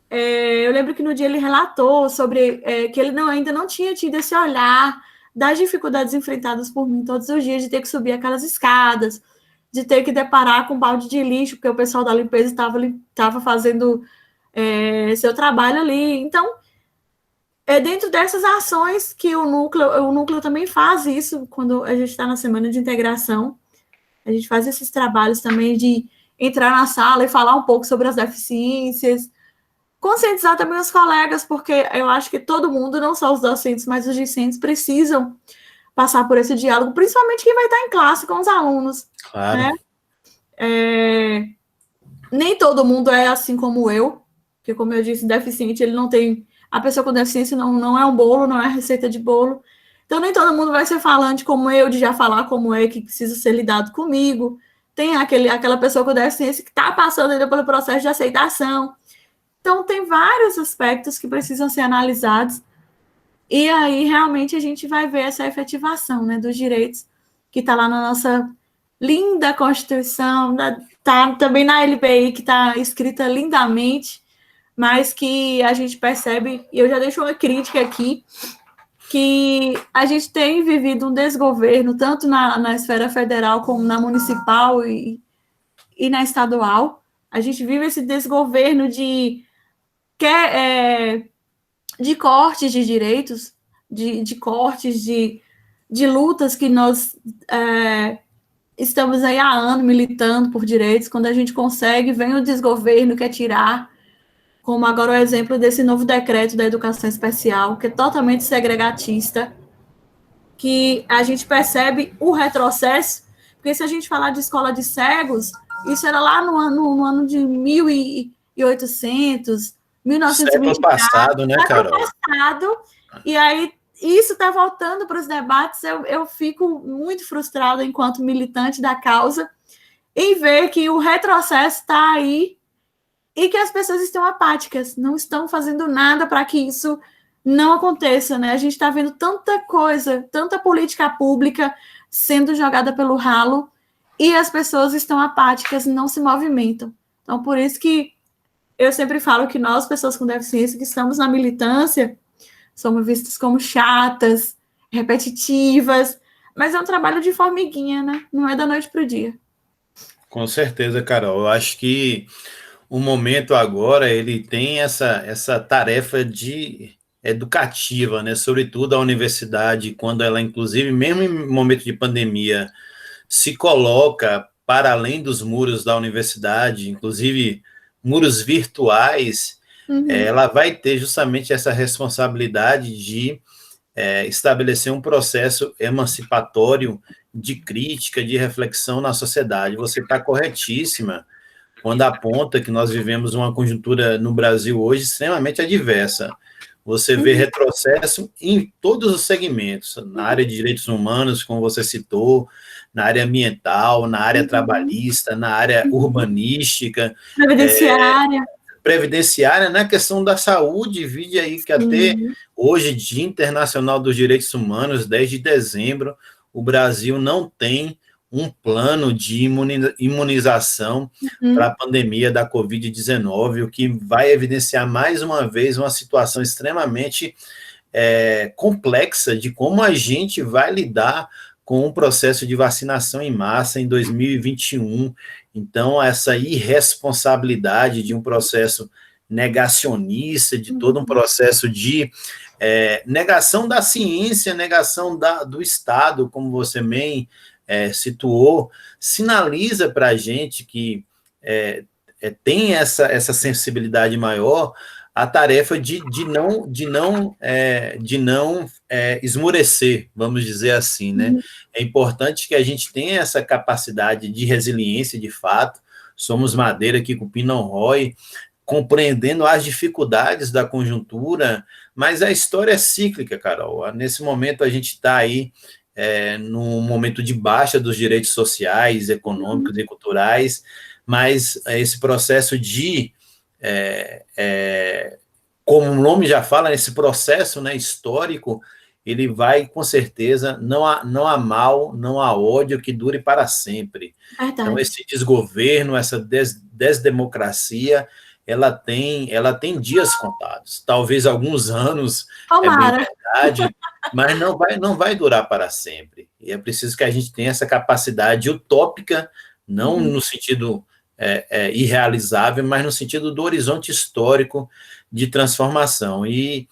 eu lembro que no dia ele relatou sobre que ele ainda não tinha tido esse olhar das dificuldades enfrentadas por mim todos os dias, de ter que subir aquelas escadas, de ter que deparar com um balde de lixo, porque o pessoal da limpeza estava fazendo seu trabalho ali. Então, dentro dessas ações que o núcleo também faz isso, quando a gente está na semana de integração, a gente faz esses trabalhos também de entrar na sala e falar um pouco sobre as deficiências, conscientizar também os colegas, porque eu acho que todo mundo, não só os docentes, mas os discentes, precisam passar por esse diálogo, principalmente quem vai estar em classe com os alunos. Claro. Né? Nem todo mundo é assim como eu, porque, como eu disse, deficiente, ele não tem... A pessoa com deficiência não é um bolo, não é receita de bolo. Então, nem todo mundo vai ser falante como eu, de já falar como é que precisa ser lidado comigo. Tem aquela pessoa com deficiência que está passando ainda pelo processo de aceitação. Então, tem vários aspectos que precisam ser analisados. E aí, realmente, a gente vai ver essa efetivação, né, dos direitos que está lá na nossa linda Constituição, está também na LBI, que está escrita lindamente, mas que a gente percebe, e eu já deixo uma crítica aqui, que a gente tem vivido um desgoverno, tanto na esfera federal como na municipal e na estadual. A gente vive esse desgoverno de cortes de direitos, de cortes de lutas que nós estamos aí há anos militando por direitos. Quando a gente consegue, vem o desgoverno, quer tirar, como agora o exemplo desse novo decreto da educação especial, que é totalmente segregatista, que a gente percebe o retrocesso, porque se a gente falar de escola de cegos, isso era lá no ano de 1800, 1920. Século passado, né, Carol? Passado, e aí isso está voltando para os debates. Eu fico muito frustrada enquanto militante da causa em ver que o retrocesso está aí e que as pessoas estão apáticas, não estão fazendo nada para que isso não aconteça, né? A gente está vendo tanta coisa, tanta política pública sendo jogada pelo ralo e as pessoas estão apáticas, não se movimentam. Então, por isso que eu sempre falo que nós, pessoas com deficiência, que estamos na militância, somos vistas como chatas, repetitivas, mas é um trabalho de formiguinha, né? Não é da noite para o dia. Com certeza, Carol. Eu acho que o momento agora, ele tem essa tarefa de educativa, né? Sobretudo a universidade, quando ela, inclusive, mesmo em momento de pandemia, se coloca para além dos muros da universidade, inclusive muros virtuais, ela vai ter justamente essa responsabilidade de estabelecer um processo emancipatório de crítica, de reflexão na sociedade. Você está corretíssima quando aponta que nós vivemos uma conjuntura no Brasil hoje extremamente adversa. Você vê retrocesso em todos os segmentos, na área de direitos humanos, como você citou, na área ambiental, na área trabalhista, na área urbanística, previdenciária, na questão da saúde. Vide aí que até hoje, Dia Internacional dos Direitos Humanos, 10 de dezembro, o Brasil não tem um plano de imunização para a pandemia da Covid-19, o que vai evidenciar mais uma vez uma situação extremamente complexa de como a gente vai lidar com o processo de vacinação em massa em 2021. Então, essa irresponsabilidade de um processo negacionista, de todo um processo de negação da ciência, negação do Estado, como você bem situou, sinaliza para a gente que tem essa sensibilidade maior, a tarefa de não esmorecer, vamos dizer assim, né? É importante que a gente tenha essa capacidade de resiliência, de fato. Somos madeira que cupim não rói, compreendendo as dificuldades da conjuntura, mas a história é cíclica, Carol. Nesse momento a gente está aí num momento de baixa dos direitos sociais, econômicos e culturais, mas esse processo de como o nome já fala, esse processo, né, histórico, ele vai, com certeza, não há mal, não há ódio que dure para sempre. Então, esse desgoverno, essa desdemocracia, ela tem dias contados, talvez alguns anos, é bem verdade, mas não vai durar para sempre. E é preciso que a gente tenha essa capacidade utópica, não no sentido irrealizável, mas no sentido do horizonte histórico de transformação. E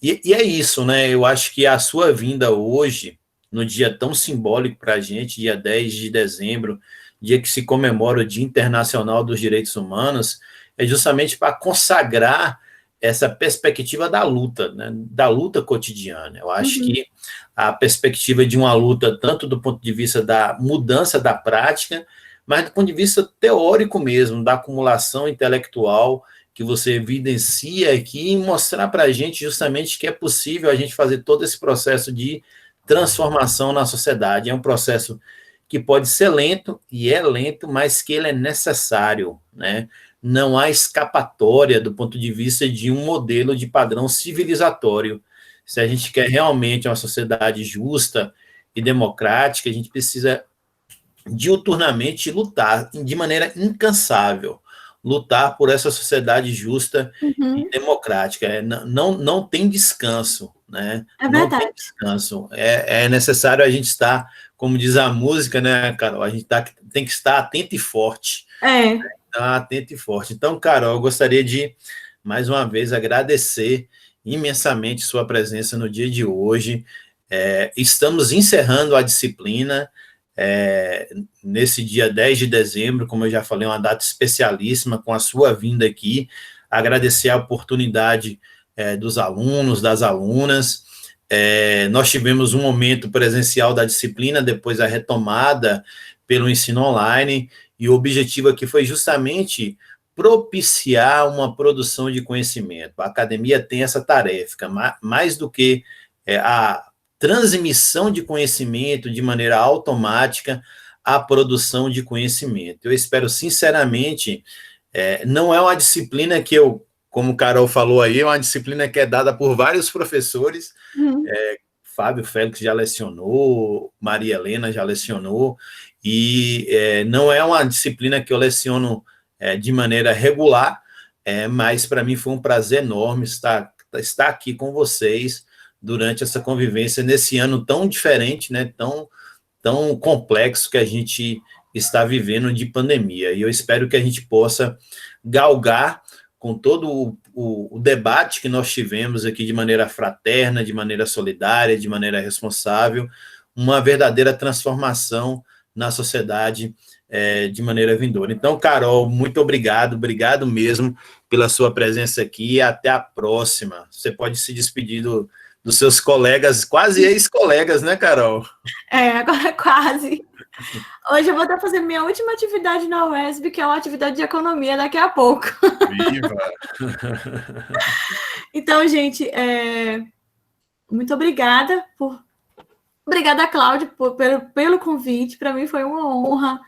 é isso, né? Eu acho que a sua vinda hoje, no dia tão simbólico para a gente, dia 10 de dezembro, dia que se comemora o Dia Internacional dos Direitos Humanos, é justamente para consagrar essa perspectiva da luta, né, da luta cotidiana. Eu acho que a perspectiva de uma luta, tanto do ponto de vista da mudança da prática, mas do ponto de vista teórico mesmo, da acumulação intelectual que você evidencia aqui, e mostrar para a gente justamente que é possível a gente fazer todo esse processo de transformação na sociedade. É um processo que pode ser lento, e é lento, mas que ele é necessário, né? Não há escapatória do ponto de vista de um modelo de padrão civilizatório. Se a gente quer realmente uma sociedade justa e democrática, a gente precisa diuturnamente lutar de maneira incansável, lutar por essa sociedade justa e democrática. Não tem descanso, né? É não verdade. tem descanso. É necessário a gente estar, como diz a música, né, Carol? A gente tem que estar atento e forte. Atento e forte. Então, Carol, eu gostaria de, mais uma vez, agradecer imensamente sua presença no dia de hoje. Estamos encerrando a disciplina nesse dia 10 de dezembro, como eu já falei, uma data especialíssima com a sua vinda aqui. Agradecer a oportunidade dos alunos, das alunas. Nós tivemos um momento presencial da disciplina, depois a retomada pelo ensino online, e o objetivo aqui foi justamente propiciar uma produção de conhecimento. A academia tem essa tarefa, mais do que a transmissão de conhecimento de maneira automática, a produção de conhecimento. Eu espero, sinceramente, não é uma disciplina que como o Carol falou aí, é uma disciplina que é dada por vários professores, Fábio Félix já lecionou, Maria Helena já lecionou, e não é uma disciplina que eu leciono de maneira regular, mas para mim foi um prazer enorme estar aqui com vocês durante essa convivência nesse ano tão diferente, né, tão complexo que a gente está vivendo de pandemia. E eu espero que a gente possa galgar, com todo o debate que nós tivemos aqui de maneira fraterna, de maneira solidária, de maneira responsável, uma verdadeira transformação na sociedade de maneira vindoura. Então, Carol, muito obrigado mesmo pela sua presença aqui, e até a próxima. Você pode se despedir dos seus colegas, quase ex-colegas, né, Carol? Agora quase. Hoje eu vou até fazer minha última atividade na UESB, que é uma atividade de economia daqui a pouco. Viva! Então, gente, muito obrigada Obrigada, Cláudia, pelo convite. Para mim foi uma honra,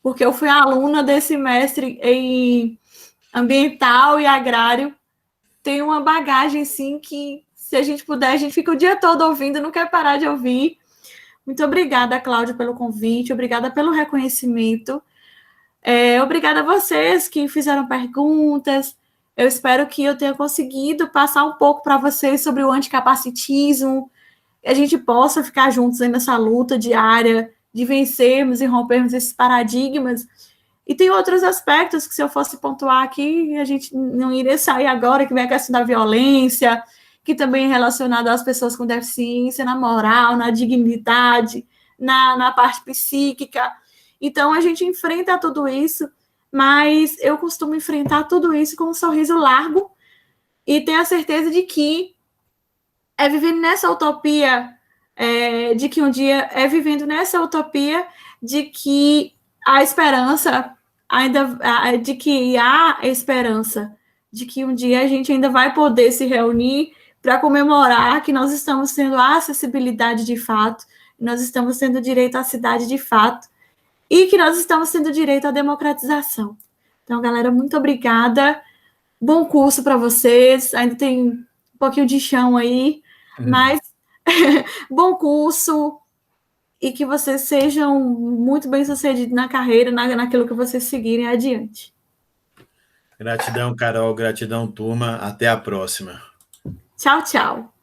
porque eu fui aluna desse mestre em ambiental e agrário. Tem uma bagagem, assim, que se a gente puder, a gente fica o dia todo ouvindo, não quer parar de ouvir. Muito obrigada, Cláudia, pelo convite, obrigada pelo reconhecimento. Obrigada a vocês que fizeram perguntas. Eu espero que eu tenha conseguido passar um pouco para vocês sobre o anticapacitismo, a gente possa ficar juntos aí nessa luta diária de vencermos e rompermos esses paradigmas. E tem outros aspectos que, se eu fosse pontuar aqui, a gente não iria sair agora, que vem a questão da violência, que também é relacionada às pessoas com deficiência, na moral, na dignidade, na parte psíquica. Então, a gente enfrenta tudo isso, mas eu costumo enfrentar tudo isso com um sorriso largo e tenho a certeza de que vivendo nessa utopia, de que um dia vivendo nessa utopia de que a esperança de que há esperança, de que um dia a gente ainda vai poder se reunir para comemorar que nós estamos tendo a acessibilidade de fato, nós estamos tendo direito à cidade de fato, e que nós estamos tendo direito à democratização. Então, galera, muito obrigada. Bom curso para vocês. Ainda tem um pouquinho de chão aí, mas bom curso e que vocês sejam muito bem-sucedidos na carreira, naquilo que vocês seguirem adiante. Gratidão, Carol. Gratidão, turma. Até a próxima. Tchau, tchau.